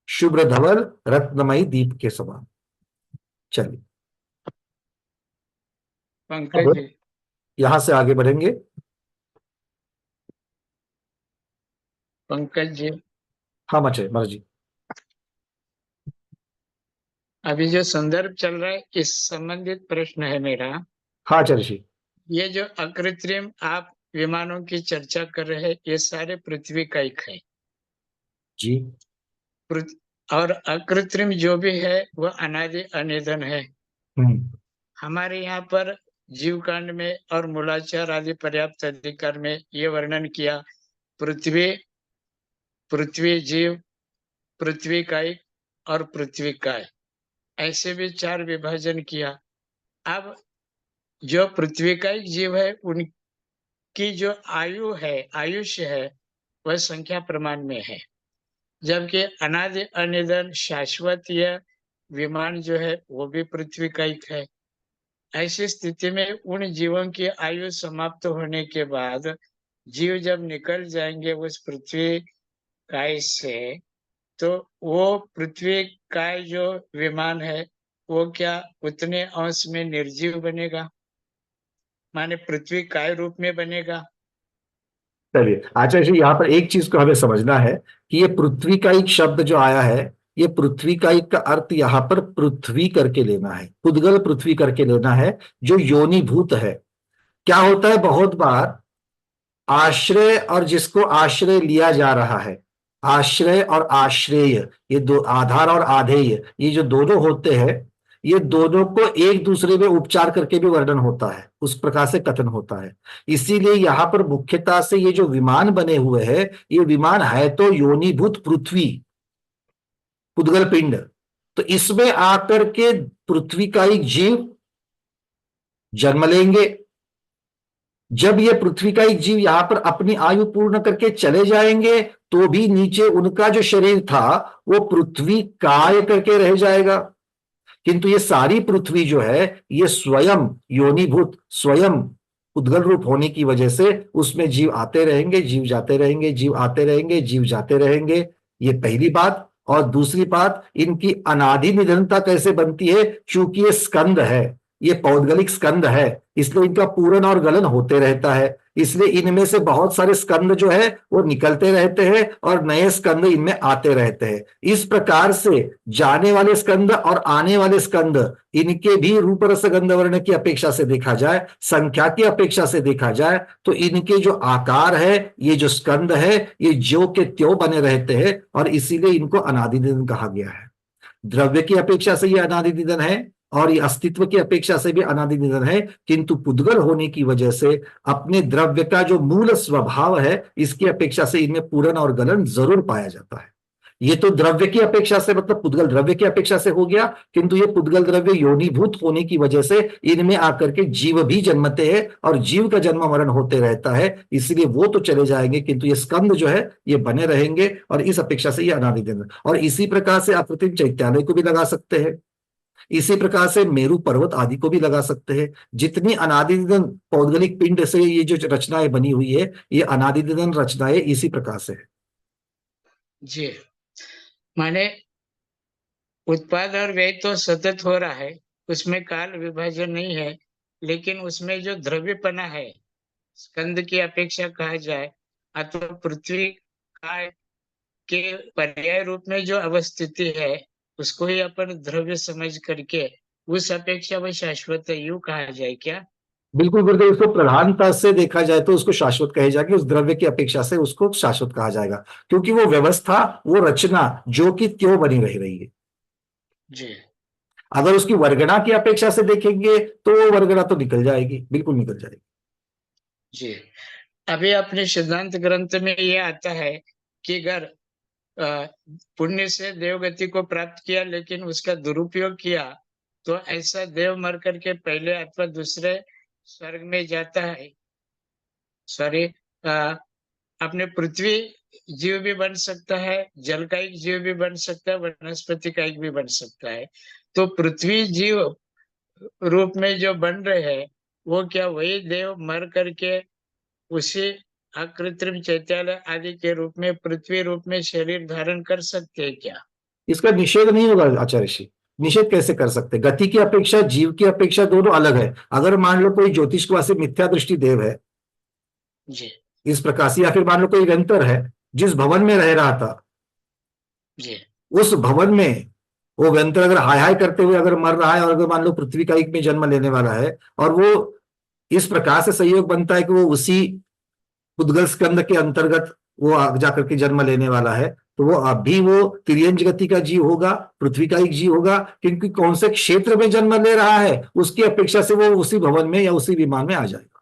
शुभ्र धवल रत्नमयी दीप के समान। चलिए पंकज जी, यहां से आगे बढ़ेंगे। पंकज जी, हाँ मर्जी। अभी जो संदर्भ चल रहा है इस संबंधित प्रश्न है मेरा। हाँ चर्षी, ये जो अकृत्रिम आप विमानों की चर्चा कर रहे हैं ये सारे पृथ्वी का ही है जी। और अकृत्रिम जो भी है वह अनादि अनिधन है। हम्म। हमारे यहाँ पर जीव कांड में और मूलाचार आदि पर्याप्त अधिकार में ये वर्णन किया, पृथ्वी, पृथ्वी जीव, पृथ्वी कायिक और पृथ्वी काय, ऐसे भी 4 विभाजन किया। अब जो पृथ्वी कायिक जीव है उनकी जो आयु है, आयुष्य है, वह संख्या प्रमाण में है, जबकि अनादि अनिधन शाश्वत यह विमान जो है वो भी पृथ्वी कायिक है। ऐसी स्थिति में उन जीवों की आयु समाप्त होने के बाद जीव जब निकल जाएंगे उस पृथ्वी काय से, तो वो पृथ्वी काय जो विमान है वो क्या उतने अंश में निर्जीव बनेगा, माने पृथ्वी काय रूप में बनेगा? चलिए आचार्य जी, यहाँ पर एक चीज को हमें समझना है कि ये पृथ्वी का एक शब्द जो आया है, ये पृथ्वी का एक का अर्थ यहाँ पर पृथ्वी करके लेना है, पुद्गल पृथ्वी करके लेना है, जो योनिभूत है। क्या होता है, बहुत बार आश्रय और जिसको आश्रय लिया जा रहा है, आश्रय और आश्रेय, ये दो, आधार और आधेय, ये जो दोनों होते हैं, ये दोनों को एक दूसरे में उपचार करके भी वर्णन होता है, उस प्रकार से कथन होता है। इसीलिए यहां पर मुख्यतः से ये जो विमान बने हुए हैं, ये विमान है तो योनिभूत पृथ्वी, पुद्गल पिंड, तो इसमें आकर के पृथ्वी का एक जीव जन्म लेंगे। जब ये पृथ्वी का एक जीव यहां पर अपनी आयु पूर्ण करके चले जाएंगे तो भी नीचे उनका जो शरीर था वो पृथ्वी काय करके रह जाएगा। किंतु ये सारी पृथ्वी जो है ये स्वयं योनिभूत, स्वयं उद्गल रूप होने की वजह से उसमें जीव आते रहेंगे, जीव जाते रहेंगे, जीव आते रहेंगे, जीव जाते रहेंगे। ये पहली बात। और दूसरी बात, इनकी अनादि निधनता कैसे बनती है? चूंकि ये स्कंद है, ये पौद्गलिक स्कंद है, इसलिए इनका पूरण और गलन होते रहता है। इसलिए इनमें से बहुत सारे स्कंद जो है वो निकलते रहते हैं और नए स्कंद इनमें आते रहते हैं। इस प्रकार से जाने वाले स्कंद और आने वाले स्कंद, इनके भी रूप रस गंध वर्ण की अपेक्षा से देखा जाए, संख्या की अपेक्षा से देखा जाए, तो इनके जो आकार है, ये जो स्कंद है, ये ज्यों के त्यों बने रहते हैं और इसीलिए इनको अनादि निधन कहा गया है। द्रव्य की अपेक्षा से ये अनादि निधन है और ये अस्तित्व की अपेक्षा से भी अनादि निधन है, किंतु पुद्गल होने की वजह से अपने द्रव्य का जो मूल स्वभाव है इसकी अपेक्षा से इनमें पूरण और गलन जरूर पाया जाता है। ये तो द्रव्य की अपेक्षा से, मतलब पुद्गल द्रव्य की अपेक्षा से हो गया, किंतु ये पुद्गल द्रव्य योनिभूत होने की वजह से इनमें आकर के जीव भी जन्मते हैं और जीव का जन्म मरण होते रहता है, इसलिए वो तो चले जाएंगे, किंतु ये स्कंद जो है ये बने रहेंगे, और इस अपेक्षा से ये अनादि दिन। और इसी प्रकार से अकृत्रिम चैत्यालय को भी लगा सकते हैं, इसी प्रकार से मेरु पर्वत आदि को भी लगा सकते हैं। जितनी अनादिदिन पौद्गलिक पिंड से ये जो रचनाएं बनी हुई है, ये अनादिदिन रचनाएं इसी प्रकार से है। जी, माने उत्पाद और व्यय तो सतत हो रहा है, उसमें काल विभाजन नहीं है, लेकिन उसमें जो द्रव्यपना है, स्कंद की अपेक्षा कहा जाए अथवा पृथ्वी का के पर्याय रूप में जो अवस्थिति है, उसको ही अपन द्रव्य समझ करके उस अपेक्षा में शाश्वत यूं कहा जाए क्या? बिल्कुल गुरुदेव, उसको प्रधानता से देखा जाए तो उसको शाश्वत कहे जाएगी, उस द्रव्य की अपेक्षा से उसको शाश्वत कहा जाएगा, क्योंकि वो व्यवस्था, वो रचना जो कि त्यों बनी रह रही है। जी, अगर उसकी वर्गणा की अपेक्षा से देखेंगे तो वो वर्गणा तो निकल जाएगी, बिल्कुल निकल जाएगी। जी। अभी अपने सिद्धांत ग्रंथ में ये आता है कि अगर पुण्य से देवगति को प्राप्त किया लेकिन उसका दुरुपयोग किया, तो ऐसा देव मर करके पहले अथवा दूसरे स्वर्ग में जाता है। सॉरी, अपने पृथ्वी जीव भी बन सकता है, जल का एक जीव भी बन सकता है, वनस्पति का एक भी बन सकता है। तो पृथ्वी जीव रूप में जो बन रहे हैं, वो क्या वही देव मर करके उसी अकृत्रिम चैत्यालय आदि के रूप में पृथ्वी रूप में शरीर धारण कर सकते हैं क्या? इसका निषेध नहीं होगा आचार्य श्री। निषेध कैसे कर सकते? गति की अपेक्षा, जीव की अपेक्षा दोनों अलग है। अगर मान लो कोई ज्योतिषवासी मिथ्या दृष्टि देव है जी, इस प्रकार से, या फिर मान लो कोई यंत्र है जिस भवन में रह रहा था, जी, उस भवन में वो व्यंतर अगर हाय हाय करते हुए अगर मर रहा है, और अगर मान लो पृथ्वी का एक में जन्म लेने वाला है, और वो इस प्रकार से संयोग बनता है कि वो उसी उद्गल स्कंद के अंतर्गत वो जाकर के जन्म लेने वाला है, तो वो अब भी वो तिर्यंज गति का जीव होगा, पृथ्वी का एक जीव होगा, क्योंकि कौन से क्षेत्र में जन्म ले रहा है उसकी अपेक्षा से वो उसी भवन में या उसी विमान में आ जाएगा।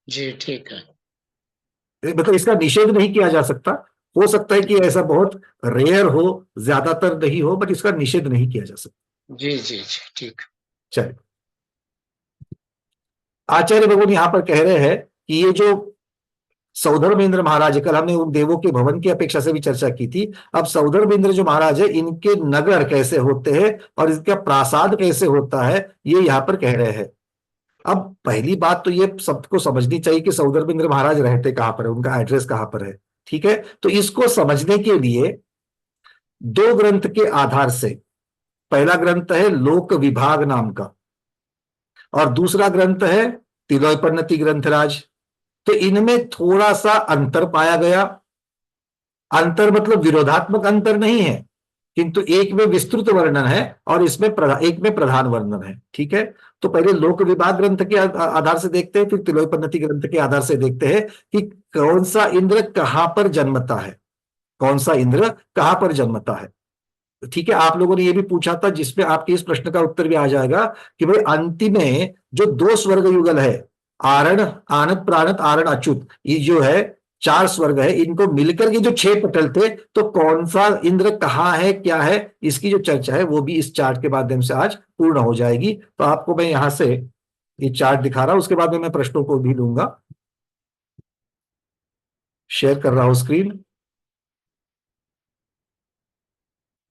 जी, ठीक है। मतलब इसका निषेध नहीं किया जा सकता। हो सकता है कि ऐसा बहुत रेयर हो, ज्यादातर नहीं हो, बट इसका निषेध नहीं किया जा सकता। जी, जी, जी, ठीक। चलिए, आचार्य भगवान यहां पर कह रहे हैं कि ये जो सौधर्मेंद्र महाराज, कल हमने उन देवों के भवन की अपेक्षा से भी चर्चा की थी, अब सौधर्मेंद्र जो महाराज है, इनके नगर कैसे होते हैं और इनका प्रासाद कैसे होता है, ये यहां पर कह रहे हैं। अब पहली बात तो ये सबको समझनी चाहिए कि सौधर्मेंद्र महाराज रहते कहां पर है, उनका एड्रेस कहां पर है। ठीक है, तो इसको समझने के लिए दो ग्रंथ के आधार से, पहला ग्रंथ है लोक विभाग नाम का, और दूसरा ग्रंथ है तिलोपन्नति ग्रंथराज। तो इनमें थोड़ा सा अंतर पाया गया। अंतर मतलब विरोधात्मक अंतर नहीं है, किंतु एक में विस्तृत वर्णन है और इसमें एक में प्रधान वर्णन है। ठीक है, तो पहले लोक विभाग ग्रंथ के आधार से देखते हैं, फिर तिलोपन्नति ग्रंथ के आधार से देखते हैं कि कौन सा इंद्र कहां पर जन्मता है, कौन सा इंद्र कहां पर जन्मता है। ठीक है, आप लोगों ने ये भी पूछा था, जिसमें आपके इस प्रश्न का उत्तर भी आ जाएगा कि भाई अंतिम में जो दो स्वर्ग युगल है, आरण आनत प्राणत आरण अच्युत, ये जो है चार स्वर्ग है, इनको मिलकर के जो छह पटल थे, तो कौन सा इंद्र कहाँ है, क्या है, इसकी जो चर्चा है वो भी इस चार्ट के माध्यम से आज पूर्ण हो जाएगी। तो आपको मैं यहां से ये चार्ट दिखा रहा हूं, उसके बाद में मैं प्रश्नों को भी लूंगा। शेयर कर रहा हूं स्क्रीन।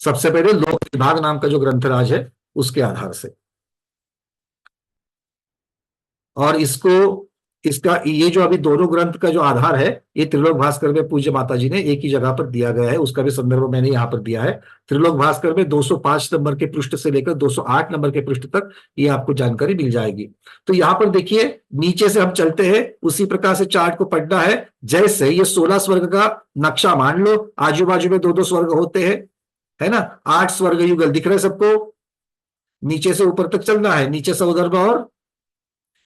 सबसे पहले लोक विभाग नाम का जो ग्रंथराज है उसके आधार से, और इसका ये जो अभी दोनों ग्रंथ का जो आधार है, ये त्रिलोक भास्कर में पूज्य माता जी ने एक ही जगह पर दिया गया है, उसका भी संदर्भ मैंने यहाँ पर दिया है। त्रिलोक भास्कर में 205 नंबर के पृष्ठ से लेकर 208 नंबर के पृष्ठ तक ये आपको जानकारी मिल जाएगी। तो यहाँ पर देखिए, नीचे से हम चलते हैं, उसी प्रकार से चार्ट को पढ़ना है। जैसे ये 16 स्वर्ग का नक्शा मान लो, आजू बाजू में दो दो स्वर्ग होते हैं, है ना, 8 स्वर्ग युगल दिख रहे सबको। नीचे से ऊपर तक चलना है, नीचे सौधर्म, और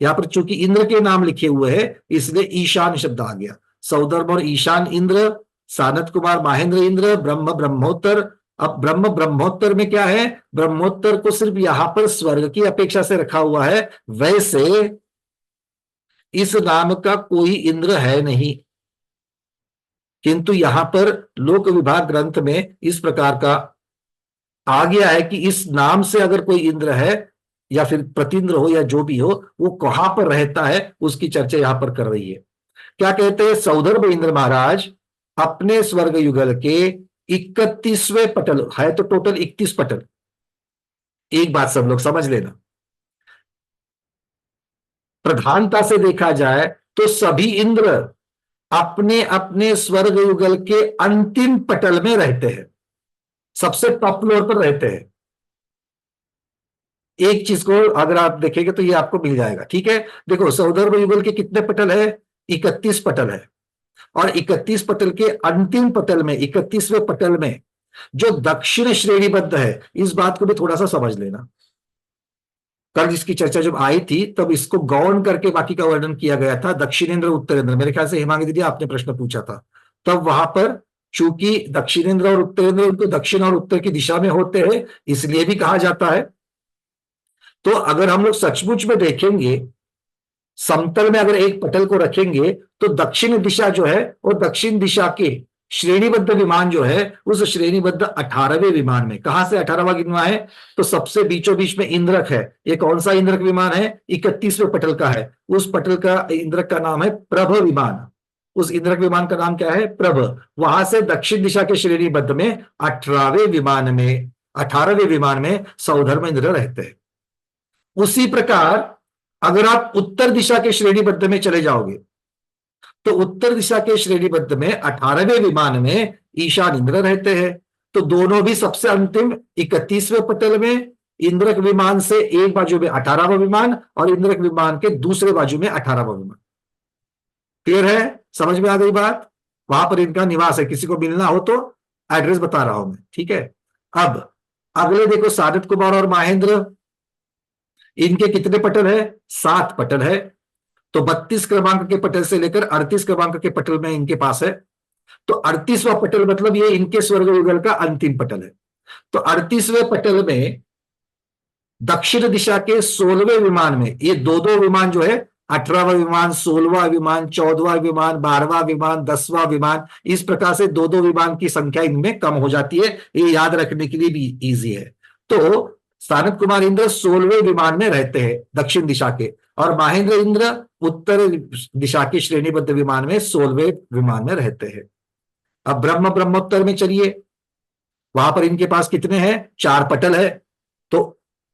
यहां पर चूंकि इंद्र के नाम लिखे हुए हैं इसलिए ईशान शब्द आ गया। सौधर्म और ईशान इंद्र, सानत कुमार महेंद्र इंद्र, ब्रह्म ब्रह्मोत्तर। अब ब्रह्म ब्रह्मोत्तर में क्या है, ब्रह्मोत्तर को सिर्फ यहां पर स्वर्ग की अपेक्षा से रखा हुआ है, वैसे इस नाम का कोई इंद्र है नहीं। किंतु यहां पर लोक विभाग ग्रंथ में इस प्रकार का आ गया है कि इस नाम से अगर कोई इंद्र है या फिर प्रतिंद्र हो या जो भी हो, वो कहां पर रहता है उसकी चर्चा यहां पर कर रही है। क्या कहते हैं, सौधर्भ इंद्र महाराज अपने स्वर्ग युगल के 31वें पटल, है तो टोटल 31 पटल। एक बात सब लोग समझ लेना, प्रधानता से देखा जाए तो सभी इंद्र अपने अपने स्वर्ग युगल के अंतिम पटल में रहते हैं, सबसे टॉप फ्लोर पर रहते हैं। एक चीज को अगर आप देखेंगे तो ये आपको मिल जाएगा, ठीक है। देखो सौधर्भ युगल के कितने पटल है, 31 पटल है, और 31 पटल के अंतिम पटल में, 31वें पटल में जो दक्षिण श्रेणीबद्ध है, इस बात को भी थोड़ा सा समझ लेना। कल जिसकी चर्चा जब आई थी तब इसको गौण करके बाकी का वर्णन किया गया था, दक्षिणेंद्र उत्तरेंद्र, मेरे ख्याल से हिमांगी दीदी आपने प्रश्न पूछा था। तब वहां पर चूंकि दक्षिणेंद्र और उत्तरेंद्र उनको दक्षिण और उत्तर की दिशा में होते हैं, इसलिए भी कहा जाता है। तो अगर हम लोग सचमुच में देखेंगे, समतल में अगर एक पटल को रखेंगे तो दक्षिण दिशा जो है, वो दक्षिण दिशा के श्रेणीबद्ध विमान जो है, उस श्रेणीबद्ध 18वें विमान में, कहां से 18वां गिनवा है, तो सबसे बीचों बीच में इंद्रक है। ये कौन सा इंद्रक विमान है, 31वें पटल का है। उस पटल का इंद्रक का नाम है प्रभ विमान। उस इंद्रक विमान का नाम क्या है, प्रभ। वहां से दक्षिण दिशा के श्रेणीबद्ध में 18वें विमान में सौधर्म इंद्र रहते हैं। उसी प्रकार अगर आप उत्तर दिशा के श्रेणीबद्ध में चले जाओगे तो उत्तर दिशा के श्रेणीबद्ध में 18वें विमान में ईशान इंद्र रहते हैं। तो दोनों भी सबसे अंतिम 31वें पटल में, इंद्रक विमान से एक बाजू में 18वां विमान और इंद्रक विमान के दूसरे बाजू में 18वां विमान। क्लियर है, समझ में आ गई बात। वहां पर इनका निवास है, किसी को मिलना हो तो एड्रेस बता रहा हूं मैं, ठीक है। अब अगले देखो, सादत कुमार और महेंद्र, इनके कितने पटल है, 7 पटल है। तो 32 क्रमांक के पटल से लेकर 38 क्रमांक के पटल में इनके पास है। तो 38वां पटल मतलब ये इनके स्वर्ग युगल का अंतिम पटल है। तो 38वें पटल में दक्षिण दिशा के 16वें विमान में, ये दो दो विमान जो है, 18वां विमान, 16वां विमान, 14वां विमान, 12वां विमान, 10वां विमान, इस प्रकार से दो दो विमान की संख्या इनमें कम हो जाती है। ये याद रखने के लिए भी इजी है। तो सानत कुमार इंद्र 16वें विमान में रहते हैं दक्षिण दिशा के, और महेंद्र इंद्र उत्तर दिशा के श्रेणीबद्ध विमान में 16वें विमान में रहते हैं। अब ब्रह्मोत्तर में चलिए, वहां पर इनके पास कितने हैं, 4 पटल है। तो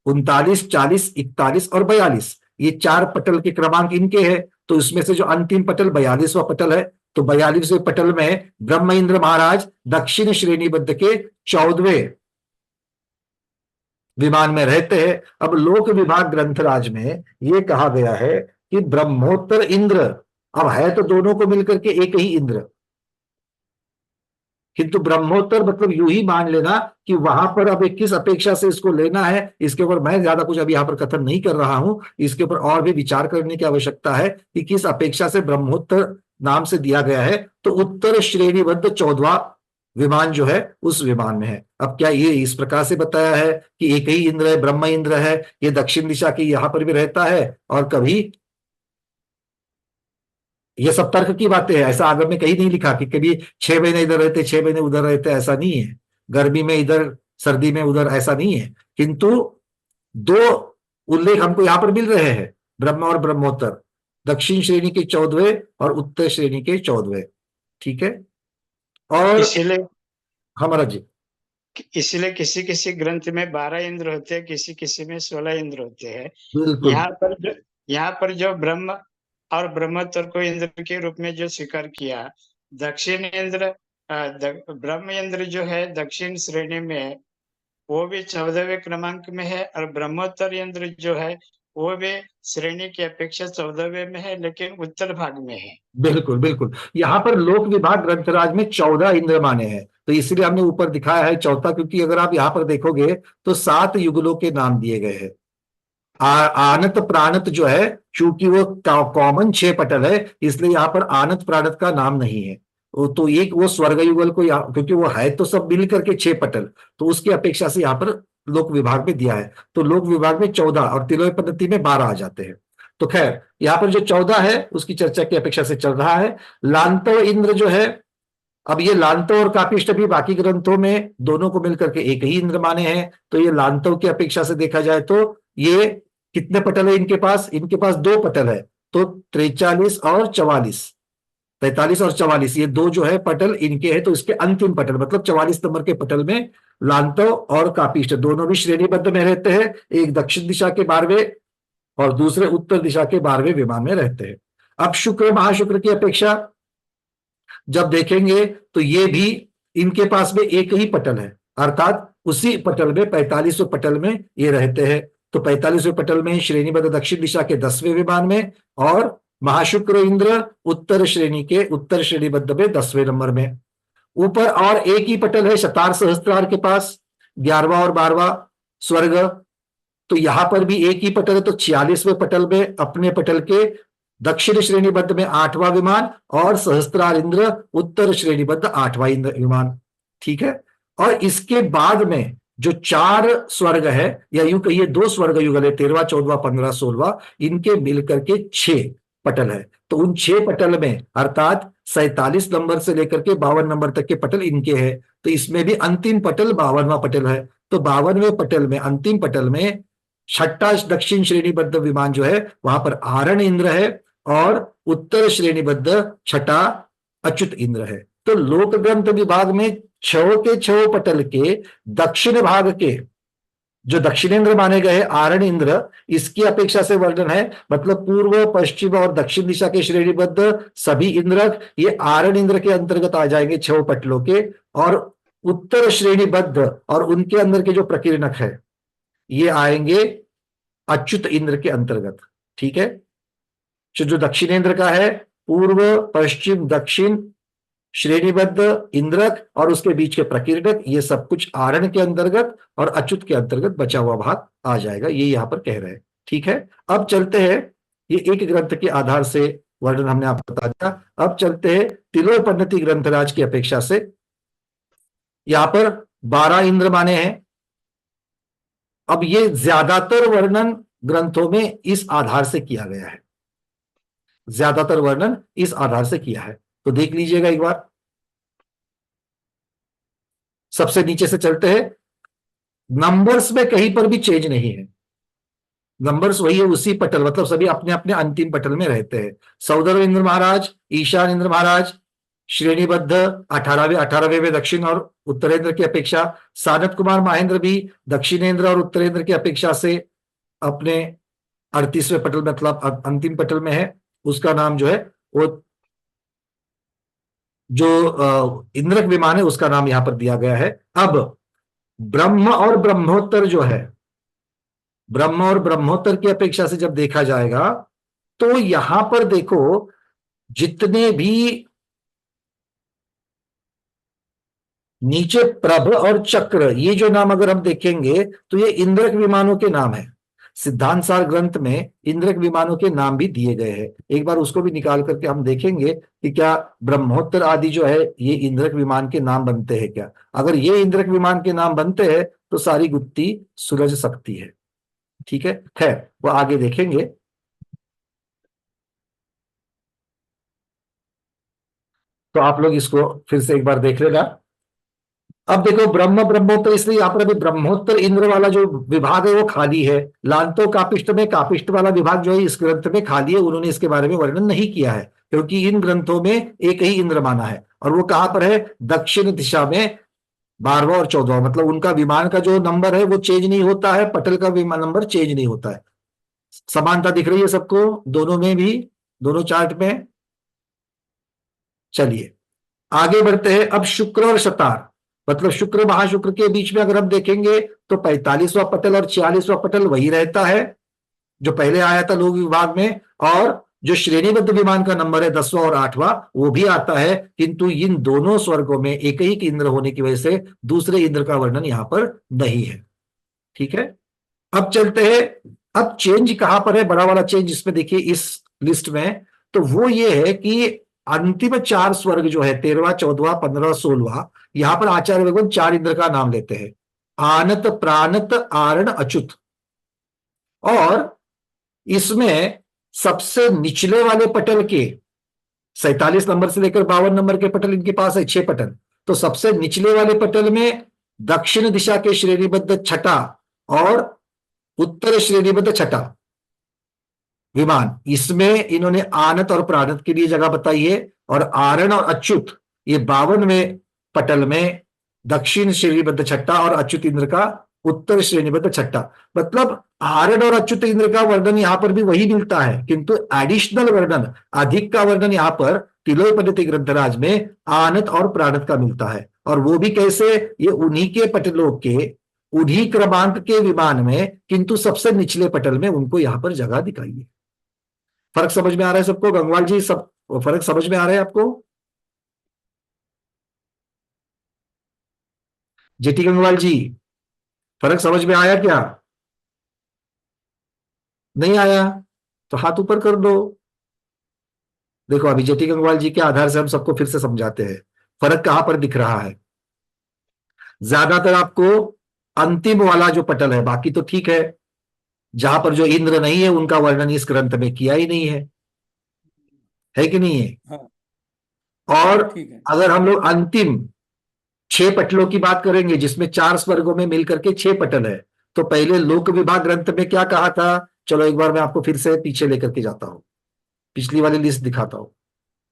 39, 40, 41 और 42, ये 4 पटल के क्रमांक इनके हैं। तो इसमें से जो अंतिम पटल 42वां पटल है, तो 42वें पटल में ब्रह्म इंद्र महाराज दक्षिण श्रेणीबद्ध के 14वें विमान में रहते हैं। अब लोक विभाग ग्रंथराज में यह कहा गया है कि ब्रह्मोत्तर इंद्र, अब है तो दोनों को मिलकर के एक ही इंद्र, किंतु ब्रह्मोत्तर मतलब यूं ही मान लेना कि वहां पर अब किस अपेक्षा से इसको लेना है, इसके ऊपर मैं ज्यादा कुछ अभी यहां पर कथन नहीं कर रहा हूं। इसके ऊपर और भी विचार करने की आवश्यकता है कि किस अपेक्षा से ब्रह्मोत्तर नाम से दिया गया है। तो उत्तर श्रेणीबद्ध 14वां विमान जो है उस विमान में है। अब क्या ये इस प्रकार से बताया है कि एक ही इंद्र है, ब्रह्म इंद्र है, ये दक्षिण दिशा की यहां पर भी रहता है, और कभी ये सब तर्क की बातें हैं, ऐसा आगम में कहीं नहीं लिखा कि कभी 6 महीने इधर रहते, 6 महीने उधर रहते, ऐसा नहीं है। गर्मी में इधर, सर्दी में उधर, ऐसा नहीं है। किंतु 2 उल्लेख हमको यहां पर मिल रहे हैं, ब्रह्म और ब्रह्मोत्तर, दक्षिण श्रेणी के 14वें और उत्तर श्रेणी के 14वें, ठीक है। और इसीलिए हमारा जी, इसलिए किसी किसी ग्रंथ में 12 इंद्र होते हैं, किसी किसी में 16 इंद्र होते हैं। बिल्कुल यहाँ पर जो ब्रह्म और ब्रह्मोत्तर को इंद्र के रूप में जो स्वीकार किया, दक्षिण इंद्र, ब्रह्म इंद्र जो है दक्षिण श्रेणी में, वो भी 14वें क्रमांक में है, और ब्रह्मोत्तर इंद्र जो है वो भी श्रेणी की अपेक्षा 14वें में है, लेकिन उत्तर भाग में है। बिल्कुल बिल्कुल, यहाँ पर लोक विभाग ग्रंथराज में 14 इंद्र माने हैं, तो इसलिए हमने ऊपर दिखाया है 14, क्योंकि अगर आप यहाँ पर देखोगे तो 7 युगलों के नाम दिए गए हैं। आनत प्राणत जो है, चूंकि वो कॉमन 6 पटल है, इसलिए यहाँ पर आनत प्राणत का नाम नहीं है। तो एक वो स्वर्ग युगल को, क्योंकि वो है तो सब मिल करके 6 पटल, तो उसकी अपेक्षा से यहाँ पर लोक विभाग में दिया है। तो लोक विभाग में 14 और तिलोय पद्धति में 12 आ जाते हैं। तो खैर यहाँ पर जो 14 है उसकी चर्चा की अपेक्षा से चल रहा है। लांतव इंद्र जो है अब ये लांतो और कापिष्ट भी बाकी ग्रंथों में दोनों को मिलकर के एक ही इंद्र माने हैं, तो ये लांतो की अपेक्षा से देखा जाए तो ये कितने पटल है इनके पास 2 पटल है, तो 43 और 44, 43 और 44 ये 2 जो है पटल इनके हैं, तो इसके अंतिम पटल मतलब 44 नंबर के पटल में लांतो और कापिष्ट दोनों भी श्रेणीबद्ध में रहते हैं। एक दक्षिण दिशा के 12वें और दूसरे उत्तर दिशा के 12वें विमान में रहते हैं। अब शुक्र महाशुक्र की अपेक्षा जब देखेंगे तो ये भी इनके पास में एक ही पटल है, अर्थात उसी पटल में 45वें पटल में ये रहते हैं। तो 45वें पटल में श्रेणीबद्ध दक्षिण दिशा के 10वें विमान में, और महाशुक्र इंद्र उत्तर श्रेणी के उत्तर श्रेणीबद्ध में 10वें नंबर में। ऊपर और एक ही पटल है शतार सहस्त्रार के पास 11वां और 12वां स्वर्ग, तो यहां पर भी एक ही पटल है, तो 46वें पटल में अपने पटल के दक्षिण श्रेणीबद्ध में 8वां विमान और सहस्त्रार इंद्र उत्तर श्रेणीबद्ध 8वां इंद्र विमान। ठीक है, और इसके बाद में जो 4 स्वर्ग है, या यूं कहिए 2 स्वर्ग युगल है, 13वां 14वां 15वां 16वां, इनके मिलकर के 6 पटल है। तो उन 6 पटल में अर्थात 47 नंबर से लेकर के 52 नंबर तक के पटल इनके हैं, तो इसमें भी अंतिम पटल 52वां पटल है। तो 52वें पटल में अंतिम पटल में छठा दक्षिण श्रेणीबद्ध विमान जो है वहां पर आरण इंद्र है, और उत्तर श्रेणीबद्ध छठा अच्युत इंद्र है। तो लोक ग्रंथ विभाग में 6 के 6 पटल के दक्षिण भाग के जो दक्षिणेंद्र माने गए आरण इंद्र, इसकी अपेक्षा से वर्णन है, मतलब पूर्व पश्चिम और दक्षिण दिशा के श्रेणीबद्ध सभी इंद्रक ये आरण इंद्र के अंतर्गत आ जाएंगे 6 पटलों के, और उत्तर श्रेणीबद्ध और उनके अंदर के जो प्रकीर्णक है ये आएंगे अच्युत इंद्र के अंतर्गत। ठीक है, जो दक्षिणेंद्र का है पूर्व पश्चिम दक्षिण श्रेणीबद्ध इंद्रक और उसके बीच के प्रकीर्णक, ये सब कुछ आरण के अंतर्गत और अच्युत के अंतर्गत बचा हुआ भाग आ जाएगा, ये यहां पर कह रहे हैं। ठीक है, अब चलते हैं, ये एक ग्रंथ के आधार से वर्णन हमने आपको बता दिया। अब चलते हैं तिलोपन्नति ग्रंथराज की अपेक्षा से, यहां पर 12 इंद्र माने हैं। अब ये ज्यादातर वर्णन ग्रंथों में इस आधार से किया गया है, ज्यादातर वर्णन इस आधार से किया है, तो देख लीजिएगा एक बार। सबसे नीचे से चलते हैं, नंबर्स में कहीं पर भी चेंज नहीं है, नंबर्स वही है उसी पटल, मतलब सभी अपने अपने अंतिम पटल में रहते हैं। सौदर इंद्र महाराज, ईशान इंद्र महाराज श्रेणीबद्ध 18वें में दक्षिण और उत्तरेंद्र की अपेक्षा, सानत कुमार महेंद्र भी दक्षिणेंद्र और उत्तरेंद्र की अपेक्षा से अपने 38वें पटल मतलब अंतिम पटल में है, उसका नाम जो है वो जो इंद्रक विमान है उसका नाम यहां पर दिया गया है। अब ब्रह्म और ब्रह्मोत्तर जो है, ब्रह्म और ब्रह्मोत्तर की अपेक्षा से जब देखा जाएगा तो यहां पर देखो जितने भी नीचे प्रभ और चक्र ये जो नाम अगर हम देखेंगे तो ये इंद्रक विमानों के नाम है। सिद्धांत सार ग्रंथ में इंद्रक विमानों के नाम भी दिए गए हैं, एक बार उसको भी निकाल करके हम देखेंगे कि क्या ब्रह्मोत्तर आदि जो है ये इंद्रक विमान के नाम बनते हैं क्या। अगर ये इंद्रक विमान के नाम बनते हैं तो सारी गुत्थी सुलझ सकती है। ठीक है, खैर वो आगे देखेंगे। तो आप लोग इसको फिर से एक बार देख लेना। अब देखो ब्रह्म ब्रह्मोत्तर, इसलिए यहाँ पर अभी ब्रह्मोत्तर इंद्र वाला जो विभाग है वो खाली है। लांतो कापिष्ट में कापिष्ट वाला विभाग जो है इस ग्रंथ में खाली है, उन्होंने इसके बारे में वर्णन नहीं किया है क्योंकि इन ग्रंथों में एक ही इंद्र माना है, और वो कहां पर है, दक्षिण दिशा में 12वां और 14वां, मतलब उनका विमान का जो नंबर है वो चेंज नहीं होता है, पटल का विमान नंबर चेंज नहीं होता है। समानता दिख रही है सबको दोनों में भी, दोनों चार्ट में। चलिए आगे बढ़ते हैं। अब शुक्र और शतार मतलब शुक्र महाशुक्र के बीच में अगर हम देखेंगे तो 45वां पटल और 46वां पटल वही रहता है जो पहले आया था लोक विभाग में, और जो श्रेणीबद्ध विमान का नंबर है 10वां और 8वां वो भी आता है, किंतु इन दोनों स्वर्गों में एक ही इंद्र होने की वजह से दूसरे इंद्र का वर्णन यहां पर नहीं है। ठीक है, अब चलते हैं। अब चेंज कहां पर है, बड़ा वाला चेंज जिसमें देखिए इस लिस्ट में, तो वो ये है कि अंतिम 4 स्वर्ग जो है 13वां 14वां 15वां 16वां, यहां पर आचार्य भगवान 4 इंद्र का नाम लेते हैं, आनत प्राणत आरण अच्युत। और इसमें सबसे निचले वाले पटल के 47 नंबर से लेकर 52 नंबर के पटल इनके पास है, 6 पटल। तो सबसे निचले वाले पटल में दक्षिण दिशा के श्रेणीबद्ध छठा और उत्तर श्रेणीबद्ध छठा विमान, इसमें इन्होंने आनत और प्राणत के लिए जगह बताई है। और आरण और अच्युत ये 52वें पटल में दक्षिण श्रेणीबद्ध छठा और अच्युत इंद्र का उत्तर श्रेणीबद्ध छठा। मतलब आरण और अच्युत इंद्र का वर्णन यहां पर भी वही मिलता है, किंतु एडिशनल वर्णन, अधिक का वर्णन यहां पर तिलोय पद्धति ग्रंथराज में आनत और प्राणत का मिलता है। और वो भी कैसे, ये उन्हीं के पटलों के उन्हीं क्रमांक के विमान में, किंतु सबसे निचले पटल में उनको यहां पर जगह दिखाई है। फर्क समझ में आ रहा है सबको? गंगवाल जी, सब फर्क समझ में आ रहा है आपको? जेटी गंगवाल जी, फर्क समझ में आया क्या? नहीं आया तो हाथ ऊपर कर दो। देखो अभी जेटी गंगवाल जी के आधार से हम सबको फिर से समझाते हैं फर्क कहां पर दिख रहा है। ज्यादातर आपको अंतिम वाला जो पटल है, बाकी तो ठीक है, जहां पर जो इंद्र नहीं है उनका वर्णन इस ग्रंथ में किया ही नहीं है कि नहीं है? हाँ, और है। अगर हम लोग अंतिम 6 पटलों की बात करेंगे, जिसमें 4 स्वर्गों में मिलकर के 6 पटल है, तो पहले लोक विभाग ग्रंथ में क्या कहा था? चलो एक बार मैं आपको फिर से पीछे लेकर के जाता हूं, पिछली वाली लिस्ट दिखाता हूं,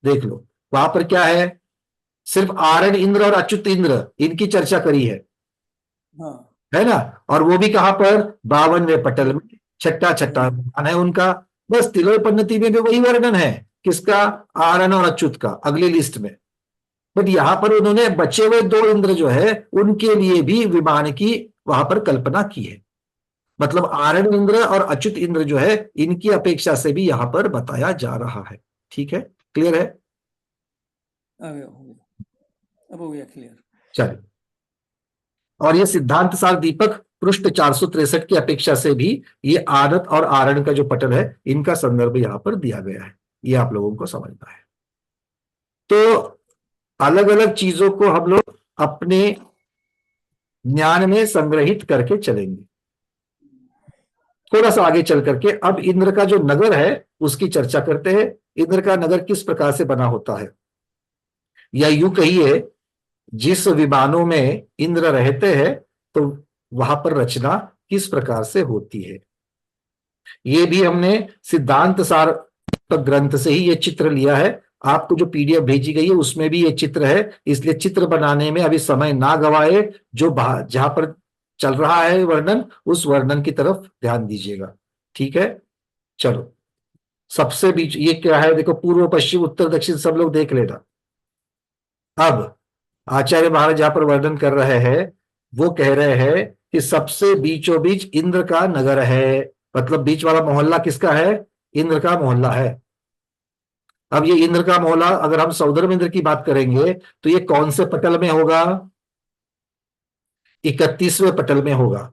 देख लो। वहां पर क्या है, सिर्फ आरण इंद्र और अच्युत इंद्र इनकी चर्चा करी हाँ। है ना? और वो भी कहां पर? 52वें पटल में, छठा छठा विमान है उनका। बस तिलोय पद्धति में भी वही वर्णन है, किसका? आरण और अच्युत का, अगली लिस्ट में। बट यहां पर उन्होंने बचे हुए 2 इंद्र जो है उनके लिए भी विमान की वहां पर कल्पना की है। मतलब आरण इंद्र और अच्युत इंद्र जो है इनकी अपेक्षा से भी यहां पर बताया जा रहा है। ठीक है, क्लियर है? अब हो गया क्लियर। चलिए, और ये सिद्धांत सार दीपक पृष्ठ 463 की अपेक्षा से भी ये आनत और आरण का जो पटल है इनका संदर्भ यहां पर दिया गया है, ये आप लोगों को समझना है। तो अलग अलग चीजों को हम लोग अपने ज्ञान में संग्रहित करके चलेंगे। थोड़ा सा आगे चल करके अब इंद्र का जो नगर है उसकी चर्चा करते हैं। इंद्र का नगर किस प्रकार से बना होता है, या यूं कहिए जिस विमानों में इंद्र रहते हैं तो वहां पर रचना किस प्रकार से होती है। ये भी हमने सिद्धांत सार ग्रंथ से ही ये चित्र लिया है। आपको जो पीडीएफ भेजी गई है उसमें भी ये चित्र है, इसलिए चित्र बनाने में अभी समय ना गवाए, जो जहां पर चल रहा है वर्णन उस वर्णन की तरफ ध्यान दीजिएगा। ठीक है, चलो सबसे बीच ये क्या है, देखो पूर्व पश्चिम उत्तर दक्षिण सब लोग देख लेना। अब आचार्य महाराज जहां पर वर्णन कर रहे हैं वो कह रहे हैं कि सबसे बीचों बीच इंद्र का नगर है, मतलब बीच वाला मोहल्ला किसका है? इंद्र का मोहल्ला है। अब ये इंद्र का मोहल्ला अगर हम सौदर्भ इंद्र की बात करेंगे तो ये कौन से पटल में होगा? 31वें पटल में होगा।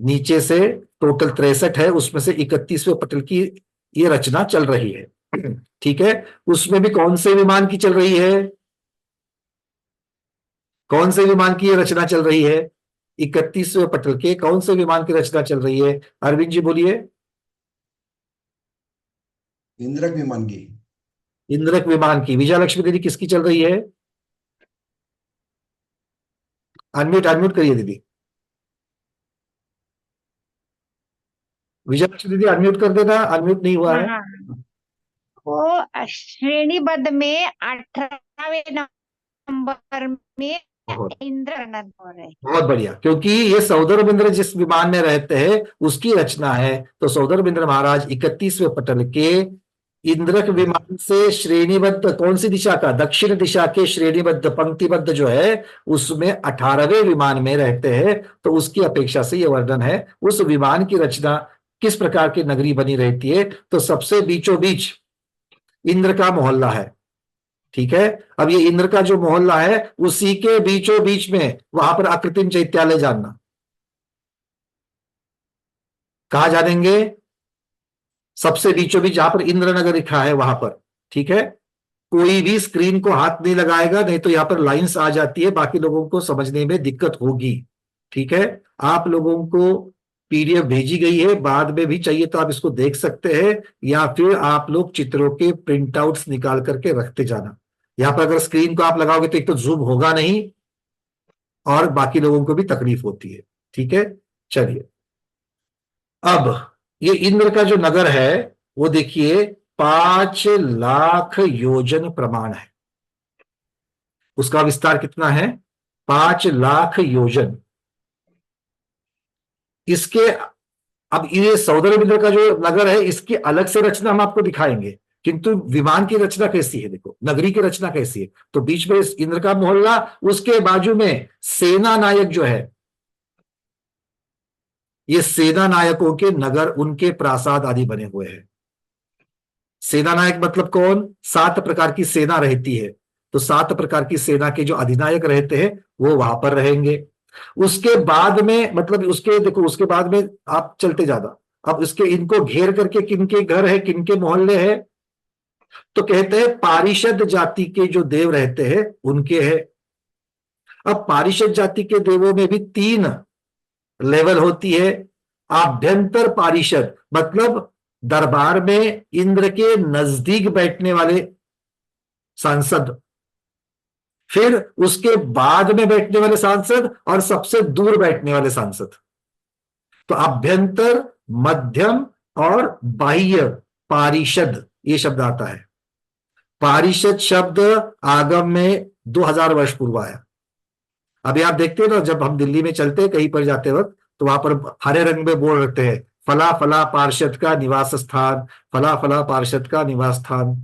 नीचे से टोटल 63 है, उसमें से 31वें पटल की ये रचना चल रही है। ठीक है, उसमें भी कौन से विमान की चल रही है? कौन से विमान की ये रचना चल रही है? 31वें पटल के कौन से विमान की रचना चल रही है? अरविंद जी बोलिए। इंद्रक विमान की। इंद्रक विमान की। विजयलक्ष्मी दीदी किसकी चल रही है? अनम्यूट अनम्यूट करिए दीदी। विजयलक्ष्मी दीदी अनम्यूट कर देना, अनम्यूट नहीं हुआ है। हाँ, वो श्रेणीबद्ध में 18वें नंबर में इंद्र बहुत बढ़िया, क्योंकि ये सौदर्भ इंद्र जिस विमान में रहते हैं उसकी रचना है। तो सौदर्भ इंद्र महाराज 31वें पटल के इंद्रक विमान से श्रेणीबद्ध कौन सी दिशा का? दक्षिण दिशा के श्रेणीबद्ध पंक्तिबद्ध जो है उसमें 18वें विमान में रहते हैं। तो उसकी अपेक्षा से यह वर्णन है उस विमान की रचना किस प्रकार की नगरी बनी रहती है। तो सबसे बीचों बीच इंद्र का मोहल्ला है। ठीक है, अब ये इंद्र का जो मोहल्ला है उसी के बीचों बीच में वहां पर अकृत्रिम चैत्यालय जानना। कहा जानेंगे? सबसे बीचों बीच जहां पर इंद्रनगर लिखा है वहां पर। ठीक है, कोई भी स्क्रीन को हाथ नहीं लगाएगा, नहीं तो यहां पर लाइंस आ जाती है, बाकी लोगों को समझने में दिक्कत होगी। ठीक है, आप लोगों को PDF भेजी गई है, बाद में भी चाहिए तो आप इसको देख सकते हैं, या फिर आप लोग चित्रों के प्रिंट आउट्स निकाल करके रखते जाना। यहां पर अगर स्क्रीन को आप लगाओगे तो एक तो जूम होगा नहीं और बाकी लोगों को भी तकलीफ होती है। ठीक है, चलिए अब ये इंद्र का जो नगर है वो देखिए 5,00,000 योजन प्रमाण है। उसका विस्तार कितना है? 5,00,000 योजन। इसके अब ये सौदर इंद्र का जो नगर है इसकी अलग से रचना हम आपको दिखाएंगे, किंतु विमान की रचना कैसी है देखो, नगरी की रचना कैसी है। तो बीच में इंद्र का मोहल्ला, उसके बाजू में सेना नायक जो है, ये सेना नायकों के नगर, उनके प्रासाद आदि बने हुए हैं। सेना नायक मतलब कौन? 7 प्रकार की सेना रहती है, तो 7 प्रकार की सेना के जो अधिनायक रहते हैं वो वहां पर रहेंगे। उसके बाद में मतलब उसके देखो, उसके बाद में आप चलते जाना, अब इसके इनको घेर करके किनके घर है, किनके मोहल्ले हैं, तो कहते हैं पारिषद जाति के जो देव रहते हैं उनके हैं। अब पारिषद जाति के देवों में भी 3 लेवल होती है। आभ्यंतर पारिषद मतलब दरबार में इंद्र के नजदीक बैठने वाले सांसद, फिर उसके बाद में बैठने वाले सांसद, और सबसे दूर बैठने वाले सांसद। तो आभ्यंतर, मध्यम और बाह्य पारिषद ये शब्द आता है। पारिषद शब्द आगम में 2000 वर्ष पूर्व आया। अभी आप देखते हैं ना, जब हम दिल्ली में चलते हैं कहीं पर जाते वक्त, तो वहां पर हरे रंग में बोर्ड रखते हैं, फला फला पार्षद का निवास स्थान, फला फला पार्षद का निवास स्थान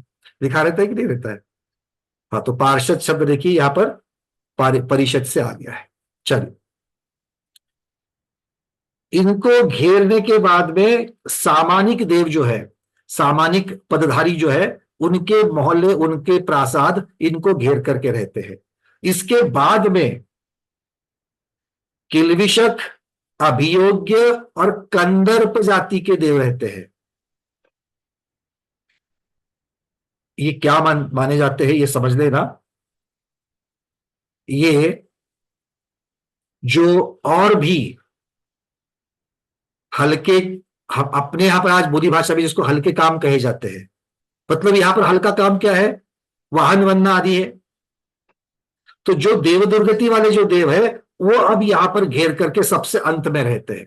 लिखा रहता है कि नहीं रहता है? हाँ, तो पार्षद शब्द देखिए यहां पर परिषद से आ गया है। चलिए, इनको घेरने के बाद में सामानिक देव जो है, सामानिक पदधारी जो है, उनके मोहल्ले, उनके प्रासाद इनको घेर करके रहते हैं। इसके बाद में किल्विषक, अभियोग्य और कंदर्प जाति के देव रहते हैं। ये क्या माने जाते हैं ये समझ लेना। ये जो और भी हल्के, हम अपने यहां पर आज बोली भाषा में जिसको हल्के काम कहे जाते हैं, मतलब यहां पर हल्का काम क्या है? वाहन बनना आदि है। तो जो देव दुर्गति वाले जो देव है वो अब यहां पर घेर करके सबसे अंत में रहते हैं।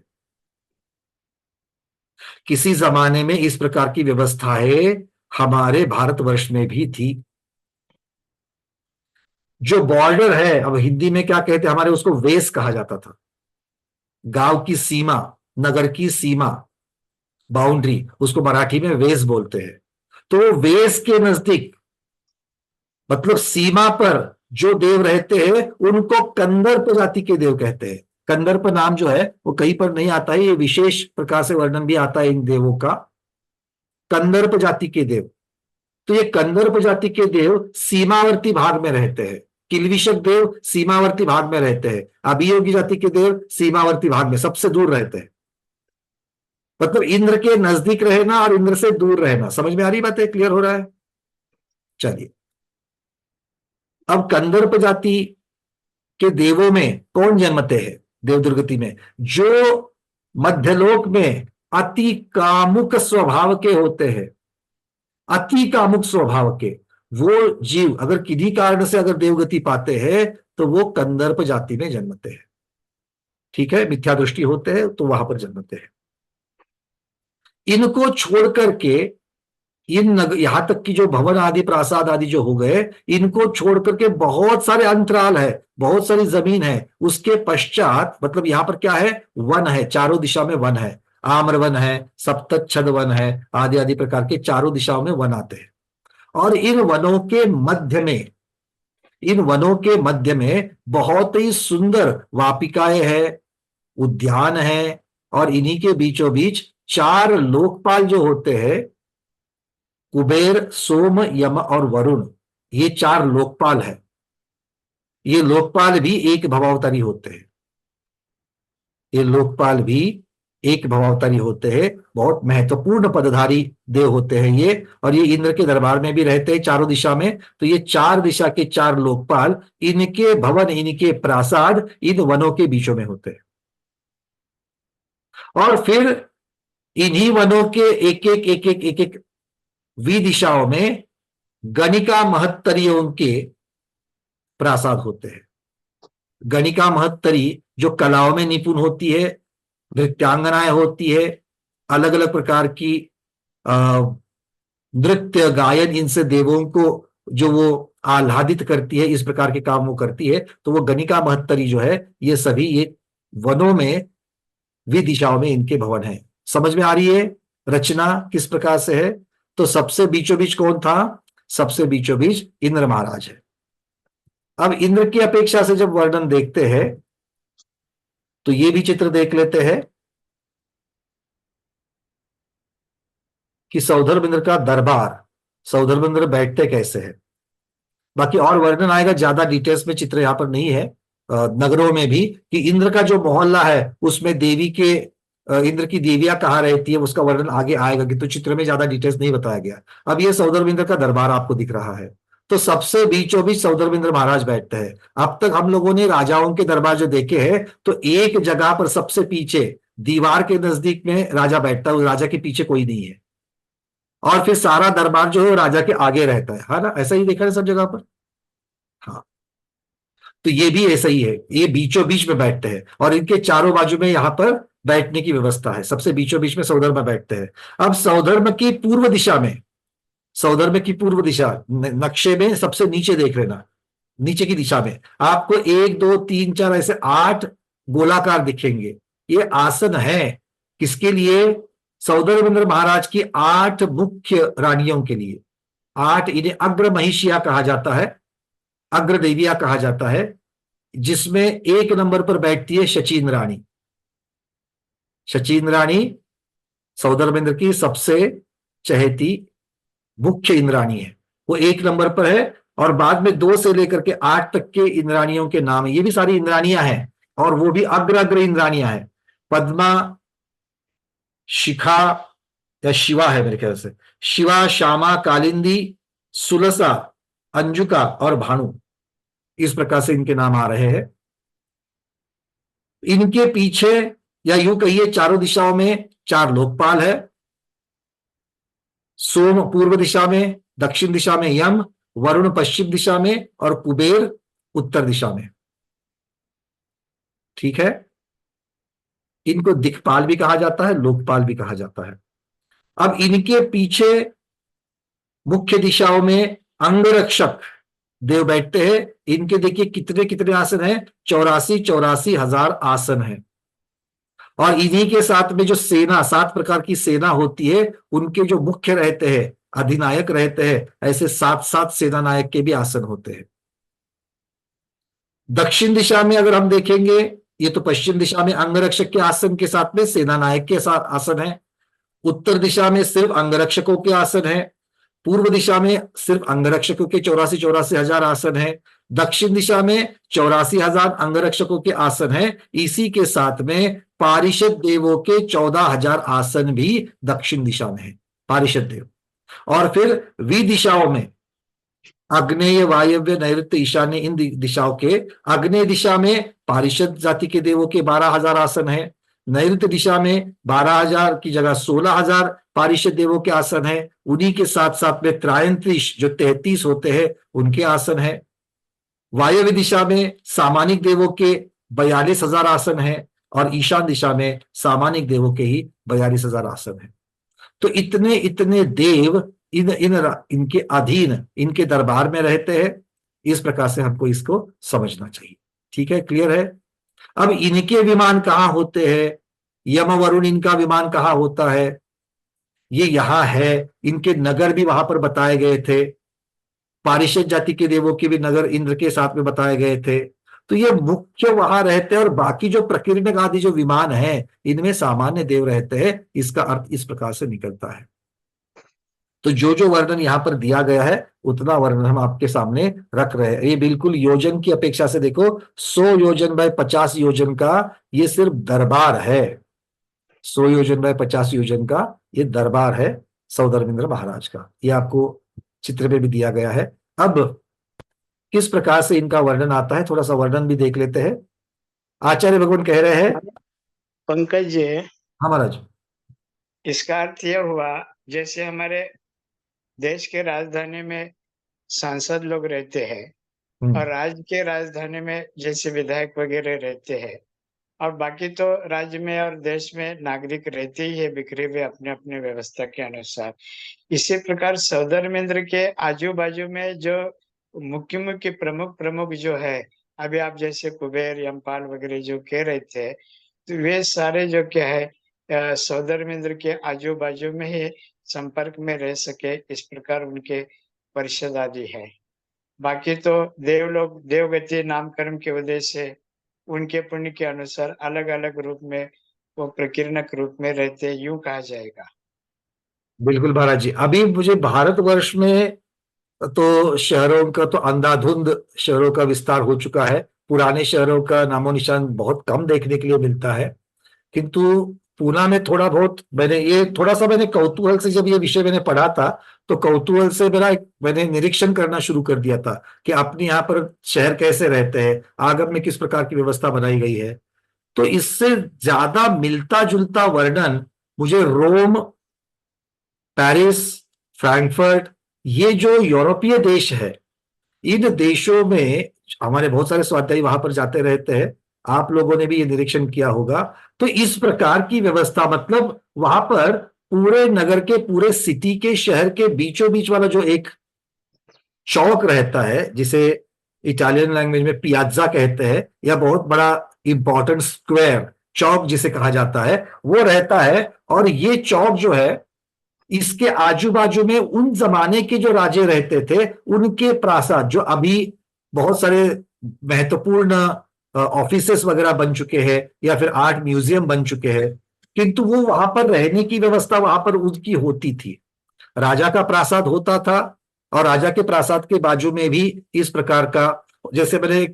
किसी जमाने में इस प्रकार की व्यवस्थाएं हमारे भारतवर्ष में भी थी। जो बॉर्डर है, अब हिंदी में क्या कहते हैं हमारे, उसको वेस कहा जाता था। गांव की सीमा, नगर की सीमा, बाउंड्री, उसको मराठी में वेस बोलते हैं। तो वेस के नजदीक मतलब सीमा पर जो देव रहते हैं उनको कंदर्प जाति के देव कहते हैं। कंदर्प नाम जो है वो कहीं पर नहीं आता है, ये विशेष प्रकार से वर्णन भी आता है इन देवों का, कंदर्प जाति के देव। तो ये कंदर्प जाति के देव सीमावर्ती भाग में रहते हैं। किल्विषक देव सीमावर्ती भाग में रहते हैं। अभियोगी जाति के देव सीमावर्ती भाग में सबसे दूर रहते हैं। मतलब इंद्र के नजदीक रहना और इंद्र से दूर रहना। समझ में आ रही बात है? क्लियर हो रहा है? चलिए, अब कंदर्प जाति के देवों में कौन जन्मते हैं देव दुर्गति में? जो मध्यलोक में अति कामुक स्वभाव के होते हैं, अति कामुक स्वभाव के वो जीव अगर किसी कारण से अगर देवगति पाते हैं तो वो कंदर्प जाति में जन्मते हैं। ठीक है, मिथ्या दृष्टि होते हैं तो वहां पर जन्मते हैं। इनको छोड़ करके यहां तक कि जो भवन आदि प्रासाद आदि जो हो गए, इनको छोड़ करके बहुत सारे अंतराल है, बहुत सारी जमीन है। उसके पश्चात मतलब यहां पर क्या है? वन है, चारों दिशा में वन है। आम्र वन है, सप्तच्छद वन है, आदि आदि प्रकार के चारों दिशाओं में वन आते हैं। और इन वनों के मध्य में बहुत ही सुंदर वापिकाएं हैं, उद्यान है, और इन्हीं के बीचों बीच 4 लोकपाल जो होते हैं, कुबेर, सोम, यम और वरुण, ये 4 लोकपाल है। ये लोकपाल भी एक भवावतारी होते हैं। ये लोकपाल भी एक भवावतारी होते हैं, बहुत महत्वपूर्ण पदधारी देव होते हैं ये। और ये इंद्र के दरबार में भी रहते हैं चारों दिशा में। तो ये 4 दिशा के 4 लोकपाल, इनके भवन, इनके प्रासाद इन वनों के बीचों में होते हैं। और फिर इन्हीं वनों के एक एक दिशाओं में गणिका महत्तरियों के प्रासाद होते हैं। गणिका महत्तरी जो कलाओं में निपुण होती है, नृत्यांगनाएं होती है, अलग अलग प्रकार की नृत्य गायन, इनसे देवों को जो वो आह्लादित करती है, इस प्रकार के काम वो करती है। तो वो गणिका महत्तरी जो है, ये सभी ये वनों में दिशाओं में इनके भवन है। समझ में आ रही है रचना किस प्रकार से है? तो सबसे बीचों बीच कौन था? सबसे बीचों बीच इंद्र महाराज है। अब इंद्र की अपेक्षा से जब वर्णन देखते हैं तो ये भी चित्र देख लेते हैं कि सौधर्मेंद्र का दरबार, सौधर्मेंद्र बैठते कैसे है। बाकी और वर्णन आएगा ज्यादा डिटेल्स में, चित्र यहां पर नहीं है। नगरों में भी कि इंद्र का जो मोहल्ला है उसमें देवी के इंद्र की देवियां कहाँ रहती है, उसका वर्णन आगे आएगा, कि तो चित्र में ज्यादा डिटेल्स नहीं बताया गया। अब ये सौधर्मेंद्र का दरबार आपको दिख रहा है। तो सबसे बीचों बीच सौधर्मेंद्र महाराज बैठते हैं। अब तक हम लोगों ने राजाओं के दरबार जो देखे हैं, तो एक जगह पर सबसे पीछे दीवार के नजदीक में राजा बैठता है, राजा के पीछे कोई नहीं है, और फिर सारा दरबार जो है वो राजा के आगे रहता है ना? ऐसा ही देखा है सब जगह पर। हाँ, तो ये भी ऐसा ही है, ये बीचों बीच में बैठते हैं और इनके चारों बाजू में यहां पर बैठने की व्यवस्था है। सबसे बीचों बीच में सौधर्म बैठते हैं। अब सौधर्म की पूर्व दिशा में, सौधर्म की पूर्व दिशा नक्शे में सबसे नीचे देख लेना, नीचे की दिशा में आपको 1 2 3 4 ऐसे 8 गोलाकार दिखेंगे। ये आसन है किसके लिए? सौधर्मेंद्र महाराज की 8 मुख्य रानियों के लिए। 8, इन्हें अग्र महिषिया कहा जाता है, अग्र देविया कहा जाता है, जिसमें 1 नंबर पर बैठती है शचीन रानी। शचीन रानी सौधर्मेंद्र की सबसे चहेती मुख्य इंद्राणी है, वो 1 नंबर पर है। और बाद में 2 से लेकर के 8 तक के इंद्राणियों के नाम है, ये भी सारी इंद्राणियां हैं, और वो भी अग्र अग्र इंद्राणियां हैं। पद्मा, शिखा या शिवा है मेरे ख्याल से, शिवा, श्यामा, कालिंदी, सुलसा, अंजुका और भानु, इस प्रकार से इनके नाम आ रहे हैं। इनके पीछे या यूं कहिए चारों दिशाओं में 4 लोकपाल है। सोम पूर्व दिशा में, दक्षिण दिशा में यम, वरुण पश्चिम दिशा में और कुबेर उत्तर दिशा में। ठीक है, इनको दिक्पाल भी कहा जाता है, लोकपाल भी कहा जाता है। अब इनके पीछे मुख्य दिशाओं में अंगरक्षक देव बैठते हैं। इनके देखिए कितने कितने आसन हैं, 84 हजार आसन है। और इन्हीं के साथ में जो सेना, 7 प्रकार की सेना होती है, उनके जो मुख्य रहते हैं, अधिनायक रहते हैं, ऐसे 7 सेना नायक के भी आसन होते हैं। दक्षिण दिशा में अगर हम देखेंगे, ये तो पश्चिम दिशा में अंगरक्षक के आसन के साथ में सेना नायक के साथ आसन है। उत्तर दिशा में सिर्फ अंगरक्षकों के आसन है। पूर्व दिशा में सिर्फ अंगरक्षकों के 84 हजार आसन है। दक्षिण दिशा में 84 हजार अंगरक्षकों के आसन है। इसी के साथ में पारिषद देवों के 14 हजार आसन भी दक्षिण दिशा में है, पारिषद देव। और फिर दिशाओं में अग्नेय, वायव्य, नैऋत्य, ईशान्य, इन दिशाओं के, अग्नेय दिशा में पारिषद जाति के देवों के 12 हजार आसन है। नैऋत्य दिशा में 12 हजार की जगह 16 हजार पारिषद देवों के आसन है। उन्हीं के साथ साथ में त्रयंत्रिश जो 33 होते हैं उनके आसन है। वायव्य दिशा में सामानिक देवों के 42 हजार आसन है और ईशान दिशा में सामानिक देवों के ही 42 हजार आसन है। तो इतने इतने देव इनके अधीन, इनके दरबार में रहते हैं। इस प्रकार से हमको इसको समझना चाहिए। ठीक है, क्लियर है? अब इनके विमान कहाँ होते हैं? यम वरुण इनका विमान कहाँ होता है? ये यहां है। इनके नगर भी वहां पर बताए गए थे। पारिषद जाति के देवों के भी नगर इंद्र के साथ में बताए गए थे। तो ये मुख्य वहां रहते हैं और बाकी जो प्रकीर्णक आदि जो विमान है, इनमें सामान्य देव रहते हैं। इसका अर्थ इस प्रकार से निकलता है। तो जो जो वर्णन यहां पर दिया गया है उतना वर्णन हम आपके सामने रख रहे हैं। ये बिल्कुल योजन की अपेक्षा से देखो, 100 योजन बाय 50 योजन का ये सिर्फ दरबार है। 100 योजन बाय 50 योजन का ये दरबार है सौधर्मेंद्र महाराज का। ये आपको चित्र में भी दिया गया है। अब किस प्रकार से इनका वर्णन आता है, थोड़ा सा वर्णन भी देख लेते हैं। आचार्य भगवान कह रहे हैं, पंकज जी, हाँ महाराज। इसका अर्थ यह हुआ, जैसे हमारे देश के राजधानी में सांसद लोग रहते हैं और राज्य के राजधानी में जैसे विधायक वगैरह रहते हैं, और बाकी तो राज्य में और देश में नागरिक रहते ही है बिखरे हुए अपने अपने व्यवस्था के अनुसार। इसी प्रकार सौधर्मेंद्र के आजू बाजू में जो मुख्य मुख्य प्रमुख प्रमुख जो है, अभी आप जैसे कुबेर यमपाल वगैरह जो कह रहे थे, तो वे सारे जो क्या है सौधर्मेंद्र के आजू बाजू में ही संपर्क में रह सके, इस प्रकार उनके परिषद आदि है। बाकी तो देवलोक देवगति नामकरण की वजह से उनके पुण्य के अनुसार अलग अलग रूप में वो प्रकीर्णक रूप में रहते, यूं कहा जाएगा। बिल्कुल महाराज जी। अभी मुझे भारतवर्ष में तो शहरों का तो अंधाधुंध शहरों का विस्तार हो चुका है, पुराने शहरों का नामो निशान बहुत कम देखने के लिए मिलता है। किंतु पूना में थोड़ा बहुत मैंने कौतूहल से जब ये विषय मैंने पढ़ा था, तो कौतूहल से मैंने निरीक्षण करना शुरू कर दिया था कि अपने यहाँ पर शहर कैसे रहते हैं, आगम में किस प्रकार की व्यवस्था बनाई गई है। तो इससे ज्यादा मिलता जुलता वर्णन मुझे रोम, पेरिस, फ्रैंकफर्ट, ये जो यूरोपीय देश है, इन देशों में हमारे बहुत सारे स्वाध्यायी वहां पर जाते रहते हैं, आप लोगों ने भी ये निरीक्षण किया होगा। तो इस प्रकार की व्यवस्था, मतलब वहां पर पूरे नगर के, पूरे सिटी के, शहर के बीचों बीच वाला जो एक चौक रहता है, जिसे इटालियन लैंग्वेज में पियाज्जा कहते हैं, या बहुत बड़ा इंपॉर्टेंट स्क्वायर चौक जिसे कहा जाता है, वो रहता है। और ये चौक जो है, इसके आजू बाजू में उन जमाने के जो राजे रहते थे, उनके प्रासाद, जो अभी बहुत सारे महत्वपूर्ण ऑफिसेस वगैरह बन चुके हैं या फिर आर्ट म्यूजियम बन चुके हैं, किंतु वो वहां पर रहने की व्यवस्था वहां पर उनकी होती थी। राजा का प्रासाद होता था, और राजा के प्रासाद के बाजू में भी इस प्रकार का, जैसे मैंने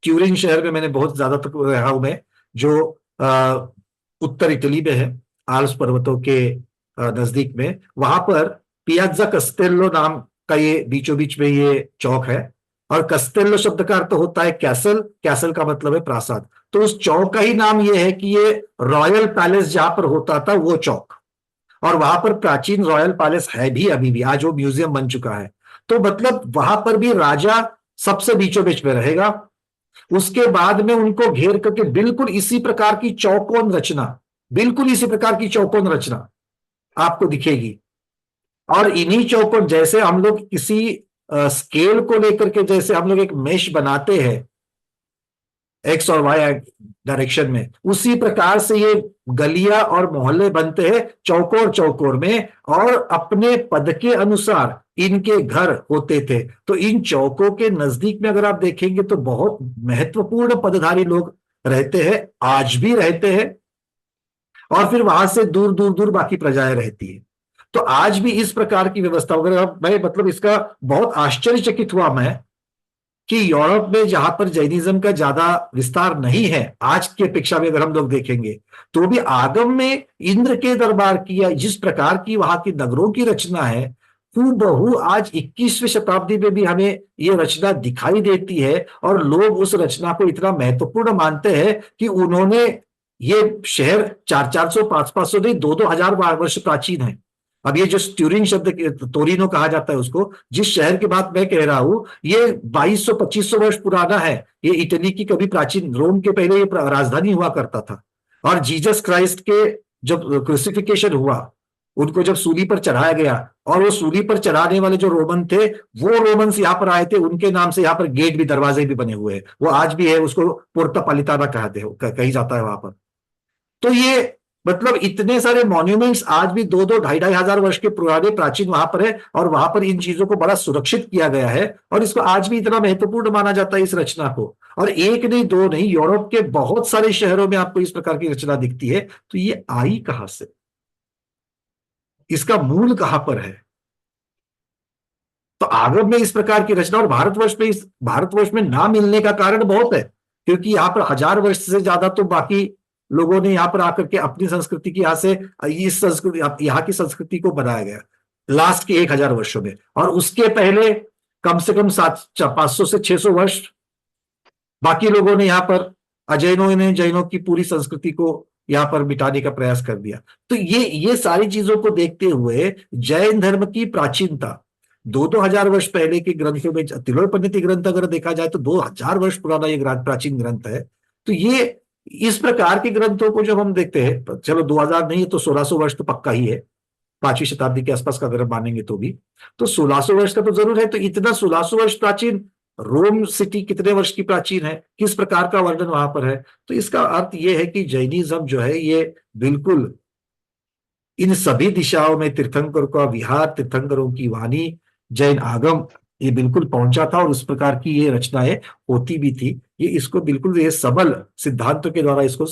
ट्यूरिन शहर में मैंने बहुत ज्यादा तक रहा हूं मैं, जो उत्तर इटली में है, आल्प्स पर्वतों के नजदीक में, वहां पर पियाज्जा कस्टेलो नाम का ये बीचों बीच में ये चौक है। और कस्टेलो शब्द का अर्थ होता है कैसल, कैसल का मतलब है प्रासाद। तो उस चौक का ही नाम ये है कि ये रॉयल पैलेस जहां पर होता था वो चौक, और वहां पर प्राचीन रॉयल पैलेस है भी अभी भी, आज वो म्यूजियम बन चुका है। तो मतलब वहां पर भी राजा सबसे बीचों बीच में रहेगा। उसके बाद में उनको घेर करके बिल्कुल इसी प्रकार की चौकोन रचना, बिल्कुल इसी प्रकार की चौकोन रचना आपको दिखेगी। और इन्हीं चौकोन, जैसे हम लोग किसी स्केल को लेकर के, जैसे हम लोग एक मेश बनाते हैं एक्स और वाई डायरेक्शन में, उसी प्रकार से ये गलियां और मोहल्ले बनते हैं चौकोर चौकोर में, और अपने पद के अनुसार इनके घर होते थे। तो इन चौकों के नजदीक में अगर आप देखेंगे तो बहुत महत्वपूर्ण पदधारी लोग रहते हैं, आज भी रहते हैं, और फिर वहां से दूर दूर दूर बाकी प्रजाएं रहती है। तो आज भी इस प्रकार की व्यवस्था वगैरह, मैं मतलब इसका बहुत आश्चर्यचकित हुआ मैं कि यूरोप में जहां पर जैनिज्म का ज्यादा विस्तार नहीं है आज की अपेक्षा में, अगर हम लोग देखेंगे, तो भी आगम में इंद्र के दरबार की या जिस प्रकार की वहां की नगरों की रचना है, हूबहू आज 21वीं शताब्दी में भी हमें ये रचना दिखाई देती है। और लोग उस रचना को इतना महत्वपूर्ण मानते हैं कि उन्होंने ये शहर 400-400, 500-500 नहीं, 2-2 हजार वर्ष प्राचीन है। अब ये जो ट्यूरिन शब्द, तोरिनो कहा जाता है उसको, जिस शहर की बात मैं कह रहा हूं, ये 2200-2500 वर्ष पुराना है। ये इटली की कभी प्राचीन, रोम के पहले ये राजधानी हुआ करता था। और जीसस क्राइस्ट के जब क्रूसिफिकेशन हुआ, उनको जब सूली पर चढ़ाया गया, और वो सूली पर चढ़ाने वाले जो रोमन थे, वो रोमन्स यहाँ पर आए थे, उनके नाम से यहाँ पर गेट भी, दरवाजे भी बने हुए हैं, वो आज भी है, उसको पोर्ता पालिताना कहते हो, कही जाता है वहां पर। तो ये मतलब इतने सारे मॉन्यूमेंट्स आज भी 2-2, 2,500 हजार वर्ष के पुराने प्राचीन वहां पर है, और वहां पर इन चीजों को बड़ा सुरक्षित किया गया है, और इसको आज भी इतना महत्वपूर्ण माना जाता है इस रचना को। और एक नहीं, दो नहीं, यूरोप के बहुत सारे शहरों में आपको इस प्रकार की रचना दिखती है। तो ये आई कहां से, इसका मूल कहां पर है? तो आगम में इस प्रकार की रचना, और भारतवर्ष में ना मिलने का कारण बहुत है, क्योंकि यहां पर 1000 वर्ष से ज्यादा तो बाकी लोगों ने यहां पर आकर के अपनी संस्कृति की, यहां से इस संस्कृति, यहां की संस्कृति को बनाया गया लास्ट के 1000 वर्षों में। और उसके पहले कम से कम 500 से 600 वर्ष बाकी लोगों ने यहां पर, अजैनों ने जैनों की पूरी संस्कृति को यहाँ पर मिटाने का प्रयास कर दिया। तो ये सारी चीजों को देखते हुए जैन धर्म की प्राचीनता, 2-2 हजार वर्ष पहले के ग्रंथों में, तिलोपनिधि ग्रंथ अगर देखा जाए तो 2000 वर्ष पुराना ये प्राचीन ग्रंथ है। तो ये इस प्रकार के ग्रंथों को जब हम देखते हैं, चलो 2000 नहीं तो 1600 वर्ष तो पक्का ही है, 5वीं शताब्दी के आसपास का अगर मानेंगे तो भी, तो 1600 वर्ष का तो जरूर है। तो इतना 1600 वर्ष प्राचीन रोम सिटी कितने वर्ष की प्राचीन है, किस प्रकार का वर्णन वहां पर है। तो इसका अर्थ यह है कि जैनिज्म जो है ये बिल्कुल इन सभी दिशाओं में तीर्थंकर का विहार, तीर्थंकरों की वाणी, जैन आगम, ये बिल्कुल पहुंचा था और उस प्रकार की ये रचनाएं होती भी थी। ये इसको बिल्कुल ये सबल सिद्धांतों के द्वारा इसको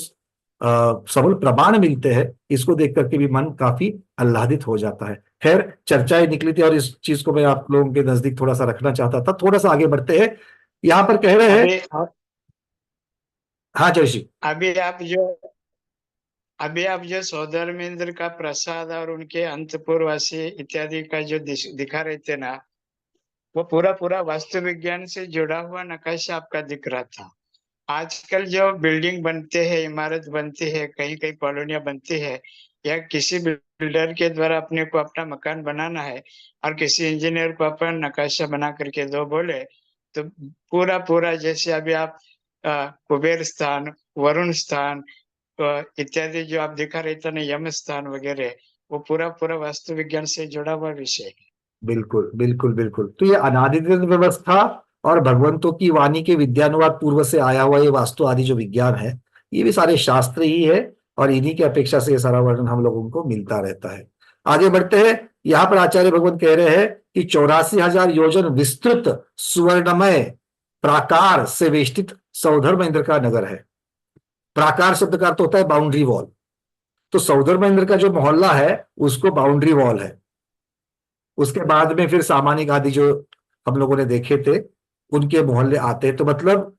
सबल प्रमाण मिलते हैं। इसको देख करके भी मन काफी आह्लादित हो जाता है। खैर चर्चाएं निकली थी और इस चीज को मैं आप लोगों के नजदीक थोड़ा सा रखना चाहता था। थोड़ा सा आगे बढ़ते हैं। यहाँ पर कह रहे हैं, हाँ जयश्री, अभी आप जो सौधर्मेंद्र का प्रसाद और उनके अंतपुरवासी इत्यादि का जो दिखा रहे थे ना, वो पूरा वास्तु विज्ञान से जुड़ा हुआ नक्शा आपका दिख रहा था। आजकल जो बिल्डिंग बनते हैं, इमारत बनती है, कहीं कहीं कॉलोनियां बनती है, या किसी बिल्डर के द्वारा अपने को अपना मकान बनाना है और किसी इंजीनियर को अपना नक्शा बना करके दो बोले, तो पूरा जैसे अभी आप कुबेर स्थान, वरुण स्थान इत्यादि जो आप दिखा रहे थे ना, यम स्थान वगैरह, वो पूरा वास्तु विज्ञान से जुड़ा हुआ विषय है। बिल्कुल बिल्कुल बिल्कुल। तो ये अनादिदिन व्यवस्था और भगवंतों की वाणी के विद्यानुवाद पूर्व से आया हुआ ये वास्तु आदि जो विज्ञान है, ये भी सारे शास्त्र ही है और इन्हीं की अपेक्षा से ये सारा वर्णन हम लोगों को मिलता रहता है। आगे बढ़ते हैं। यहाँ पर आचार्य भगवंत कह रहे हैं कि 84,000 योजन विस्तृत सुवर्णमय प्राकार से वेष्टित सौधर्मेंद्र का नगर है। प्राकार शब्द का अर्थ होता है बाउंड्री वॉल। तो सौधर्मेंद्र का जो मोहल्ला है उसको बाउंड्री वॉल है। उसके बाद में फिर सामानिक आदि जो हम लोगों ने देखे थे उनके मोहल्ले आते हैं। तो मतलब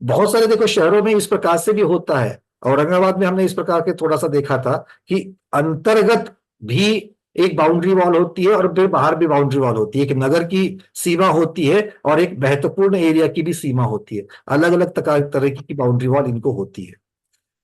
बहुत सारे देखो शहरों में इस प्रकार से भी होता है। औरंगाबाद में हमने इस प्रकार के थोड़ा सा देखा था कि अंतर्गत भी एक बाउंड्री वॉल होती है और फिर बाहर भी बाउंड्री वॉल होती है। एक नगर की सीमा होती है और एक महत्वपूर्ण एरिया की भी सीमा होती है। अलग अलग तरह की बाउंड्री वॉल इनको होती है।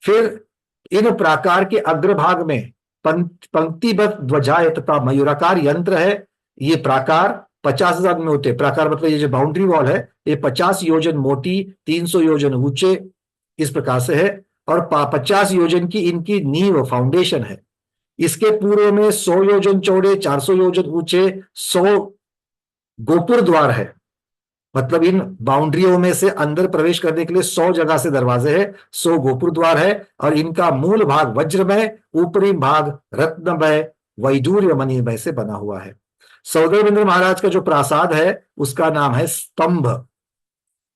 फिर इन प्राकार के अग्रभाग में पंक्तिबद्ध ध्वजाएं तथा मयूराकार यंत्र है। ये प्राकार 50,000 में होते हैं। प्राकार मतलब ये जो बाउंड्री वॉल है ये 50 योजन मोटी, 300 योजन ऊंचे इस प्रकार से है और 50 योजन की इनकी नींव फाउंडेशन है। इसके पूर्व में 100 योजन चौड़े, 400 योजन ऊंचे 100 गोपुर द्वार है। मतलब इन बाउंड्रियों में से अंदर प्रवेश करने के लिए 100 जगह से दरवाजे हैं, 100 गोपुर द्वार है और इनका मूल भाग वज्रमय, ऊपरी भाग रत्नमय वैडूर्य मणिमय से बना हुआ है। सौधर्मेंद्र महाराज का जो प्रासाद है उसका नाम है स्तंभ।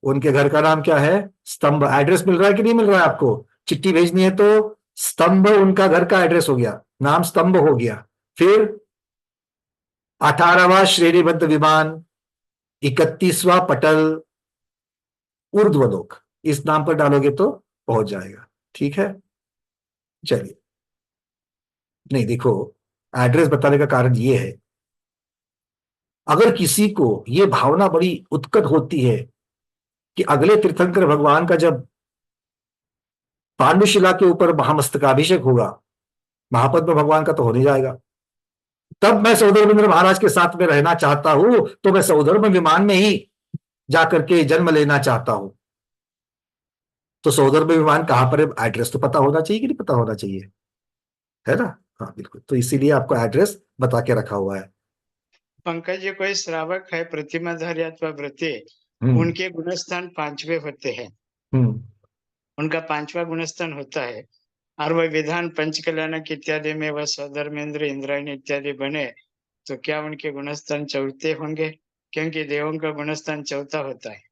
उनके घर का नाम क्या है? स्तंभ। एड्रेस मिल रहा है कि नहीं मिल रहा है आपको? चिट्ठी भेजनी है तो स्तंभ उनका घर का एड्रेस हो गया, नाम स्तंभ हो गया। फिर 18वां श्रेणीबद्ध विमान, 31वां पटल, ऊर्ध्वलोक, इस नाम पर डालोगे तो पहुंच जाएगा। ठीक है, चलिए। नहीं देखो, एड्रेस बताने का कारण ये है, अगर किसी को ये भावना बड़ी उत्कट होती है कि अगले तीर्थंकर भगवान का जब पांडुशिला के ऊपर महामस्तकाभिषेक होगा, महापद्म भगवान का तो होने जाएगा, तब मैं सौधर्मेंद्र महाराज के साथ में रहना चाहता हूं, तो मैं सौधर्म विमान में ही जाकर के जन्म लेना चाहता हूं। तो सौधर्म विमान कहां पर है, एड्रेस तो पता होना चाहिए कि नहीं पता होना चाहिए, है ना? हाँ बिल्कुल। तो इसीलिए आपको एड्रेस बता के रखा हुआ है। पंकज जी, कोई श्रावक है प्रतिमाधारी अथवा व्रती, उनके गुणस्थान 5वें होते हैं। उनका 5वां गुणस्थान होता है और वह विधान पंचकल्याणक इत्यादि में वह सौधर्मेंद्र, इंद्रायणी इत्यादि बने, तो क्या उनके गुणस्थान 4 होंगे? क्योंकि देवों का गुणस्थान 4 होता है।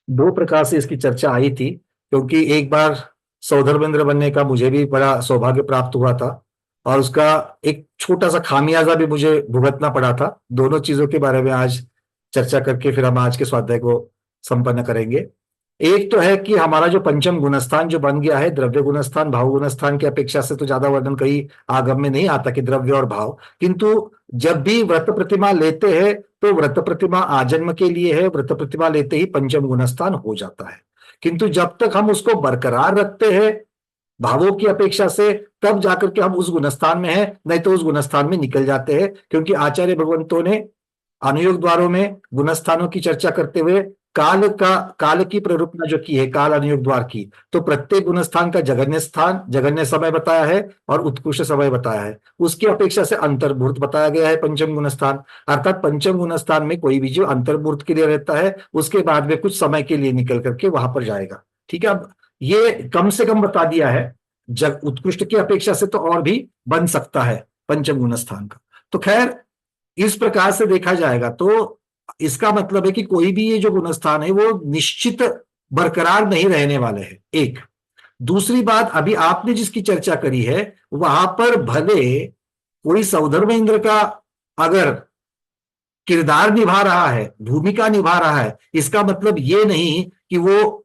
दो प्रकार से इसकी चर्चा आई थी, क्योंकि एक बार सौधर्मेंद्र बनने का मुझे भी बड़ा सौभाग्य प्राप्त हुआ था और उसका एक छोटा सा खामियाजा भी मुझे भुगतना पड़ा था। दोनों चीजों के बारे में आज चर्चा करके फिर हम आज के स्वाध्याय को संपन्न करेंगे। एक तो है कि हमारा जो पंचम गुणस्थान जो बन गया है, द्रव्य गुणस्थान भाव गुणस्थान की अपेक्षा से तो ज्यादा वर्णन कहीं आगम में नहीं आता कि द्रव्य और भाव, किंतु जब भी व्रत प्रतिमा लेते हैं तो व्रत प्रतिमा आजन्म के लिए है, व्रत प्रतिमा लेते ही पंचम गुणस्थान हो जाता है। किंतु जब तक हम उसको बरकरार रखते हैं भावों की अपेक्षा से, तब जाकर के हम उस गुणस्थान में हैं, नहीं तो उस गुणस्थान में निकल जाते हैं। क्योंकि आचार्य भगवंतों ने अनुयोग द्वारों में गुणस्थानों की चर्चा करते हुए काल की प्ररूपना जो की है, काल अनुयोग द्वार की, तो प्रत्येक गुणस्थान का जगन्य समय बताया है और उत्कृष्ट समय बताया है। उसकी अपेक्षा से अंतर्मूर्त बताया गया है पंचम गुणस्थान। अर्थात पंचम गुणस्थान में कोई भी जीव अंतर्मूर्त के लिए रहता है, उसके बाद में कुछ समय के लिए निकल करके वहां पर जाएगा। ठीक है, अब ये कम से कम बता दिया है। जब उत्कृष्ट की अपेक्षा से तो और भी बन सकता है पंचम गुणस्थान का। तो खैर इस प्रकार से देखा जाएगा तो इसका मतलब है कि कोई भी ये जो गुणस्थान है वो निश्चित बरकरार नहीं रहने वाले हैं। एक दूसरी बात, अभी आपने जिसकी चर्चा करी है वहां पर भले कोई सौधर्म इंद्र का अगर किरदार निभा रहा है, भूमिका निभा रहा है, इसका मतलब ये नहीं कि वो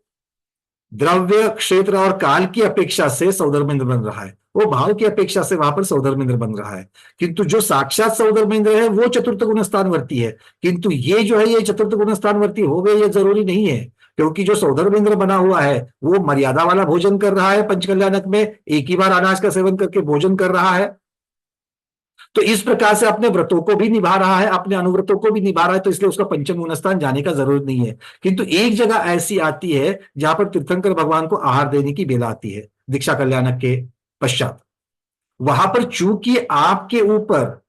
द्रव्य, क्षेत्र और काल की अपेक्षा से सौधर्मेंद्र बन रहा है, वो भाव की अपेक्षा से वहां पर सौधर्मेंद्र बन रहा है। किंतु जो साक्षात सौधर्मेंद्र है वो चतुर्थ गुणस्थानवर्ती है। किंतु ये जो है ये चतुर्थ गुणस्थानवर्ती हो गए ये जरूरी नहीं है, क्योंकि जो सौधर्मेंद्र बना हुआ है वो मर्यादा वाला भोजन कर रहा है पंचकल्याणक में, एक ही बार अनाज का सेवन करके भोजन कर रहा है, तो इस प्रकार से अपने व्रतों को भी निभा रहा है, अपने अनुव्रतों को भी निभा रहा है, तो इसलिए उसका पंचम गुणस्थान जाने का जरूरत नहीं है। किंतु एक जगह ऐसी आती है जहां पर तीर्थंकर भगवान को आहार देने की बेला आती है दीक्षा कल्याणक के पश्चात। वहां पर चूंकि आपके ऊपर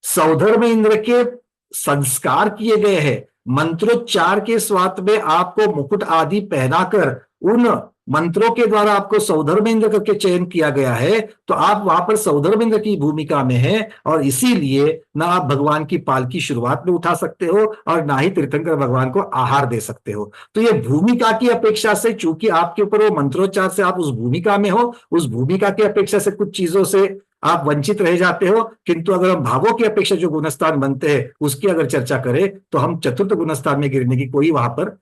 सौधर्म इंद्र के संस्कार किए गए हैं, मंत्रोच्चार के स्वाद में आपको मुकुट आदि पहनाकर उन मंत्रों के द्वारा आपको सौधर्मेंद्र करके चयन किया गया है, तो आप वहां पर सौधर्मेंद्र की भूमिका में हैं और इसीलिए ना आप भगवान की पाल की शुरुआत में उठा सकते हो और ना ही तीर्थंकर भगवान को आहार दे सकते हो। तो ये भूमिका की अपेक्षा से, चूंकि आपके ऊपर वो मंत्रोच्चार से आप उस भूमिका में हो, उस भूमिका की अपेक्षा से कुछ चीजों से आप वंचित रह जाते हो। किंतु अगर हम भावों की अपेक्षा जो गुणस्थान बनते हैं उसकी अगर चर्चा करें तो हम चतुर्थ गुणस्थान में गिरने की कोई वहां पर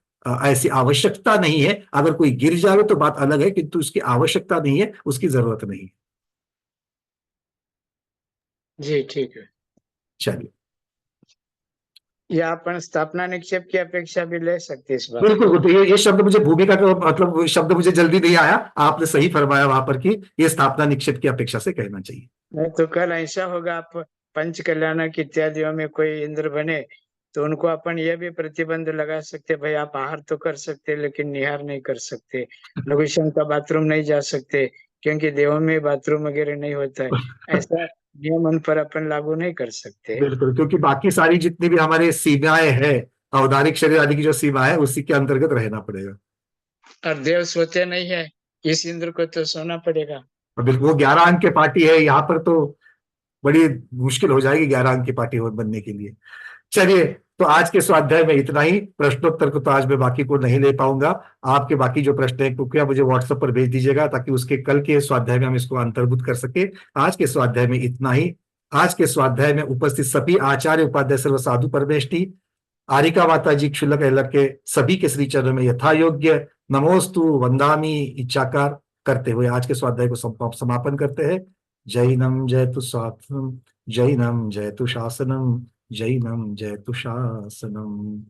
ऐसी आवश्यकता नहीं है। अगर कोई गिर जाए तो बात अलग है, किंतु उसकी आवश्यकता नहीं है, उसकी जरूरत नहीं है। जी ठीक है। चलिए, या अपन स्थापना निक्षेप की अपेक्षा भी ले सकते इस बात। बिल्कुल। तो ये शब्द मुझे भूमिका का मतलब शब्द मुझे जल्दी नहीं आया, आपने सही फरमाया वहां पर कि ये स्थापना निक्षेप की अपेक्षा से कहना चाहिए। नहीं तो कल ऐसा होगा, आप पंच कल्याणक इत्यादियों में कोई इंद्र बने तो उनको अपन ये भी प्रतिबंध लगा सकते, भाई आप आहार तो कर सकते लेकिन निहार नहीं कर सकते, लघुशंक का बाथरूम नहीं जा सकते क्योंकि देवों में बाथरूम वगैरह नहीं होता है, ऐसा नियम उन पर अपन लागू नहीं कर सकते। बिल्कुल, क्योंकि बाकी सारी जितनी भी हमारे सीमाएं हैं, औदारिक शरीर आदि की जो सीमा है उसी के अंतर्गत रहना पड़ेगा। और देव सोते नहीं है, इस इंद्र को तो सोना पड़ेगा। और बिल्कुल वो 11 अंक के पार्टी है, यहाँ पर तो बड़ी मुश्किल हो जाएगी 11 अंक की पार्टी बनने के लिए। चलिए, तो आज के स्वाध्याय में इतना ही। प्रश्नोत्तर को तो आज मैं बाकी को नहीं ले पाऊंगा। आपके बाकी जो प्रश्न है कृपया मुझे व्हाट्सएप पर भेज दीजिएगा ताकि उसके कल के स्वाध्याय में हम इसको अंतर्भुत कर सके। आज के स्वाध्याय में इतना ही। आज के स्वाध्याय में उपस्थित सभी आचार्य उपाध्याय सर्व साधु परमेष्ठी आरिका माता जी क्षुल्लक एलक के सभी के श्री चरणों में यथा योग्य नमोस्तु वंदामी इच्छाकार करते हुए आज के स्वाध्याय को समापन करते हैं। जैनम जयतु स्वात्मम, जैनम जयतु शासनम, जैनम जयतु शासनम।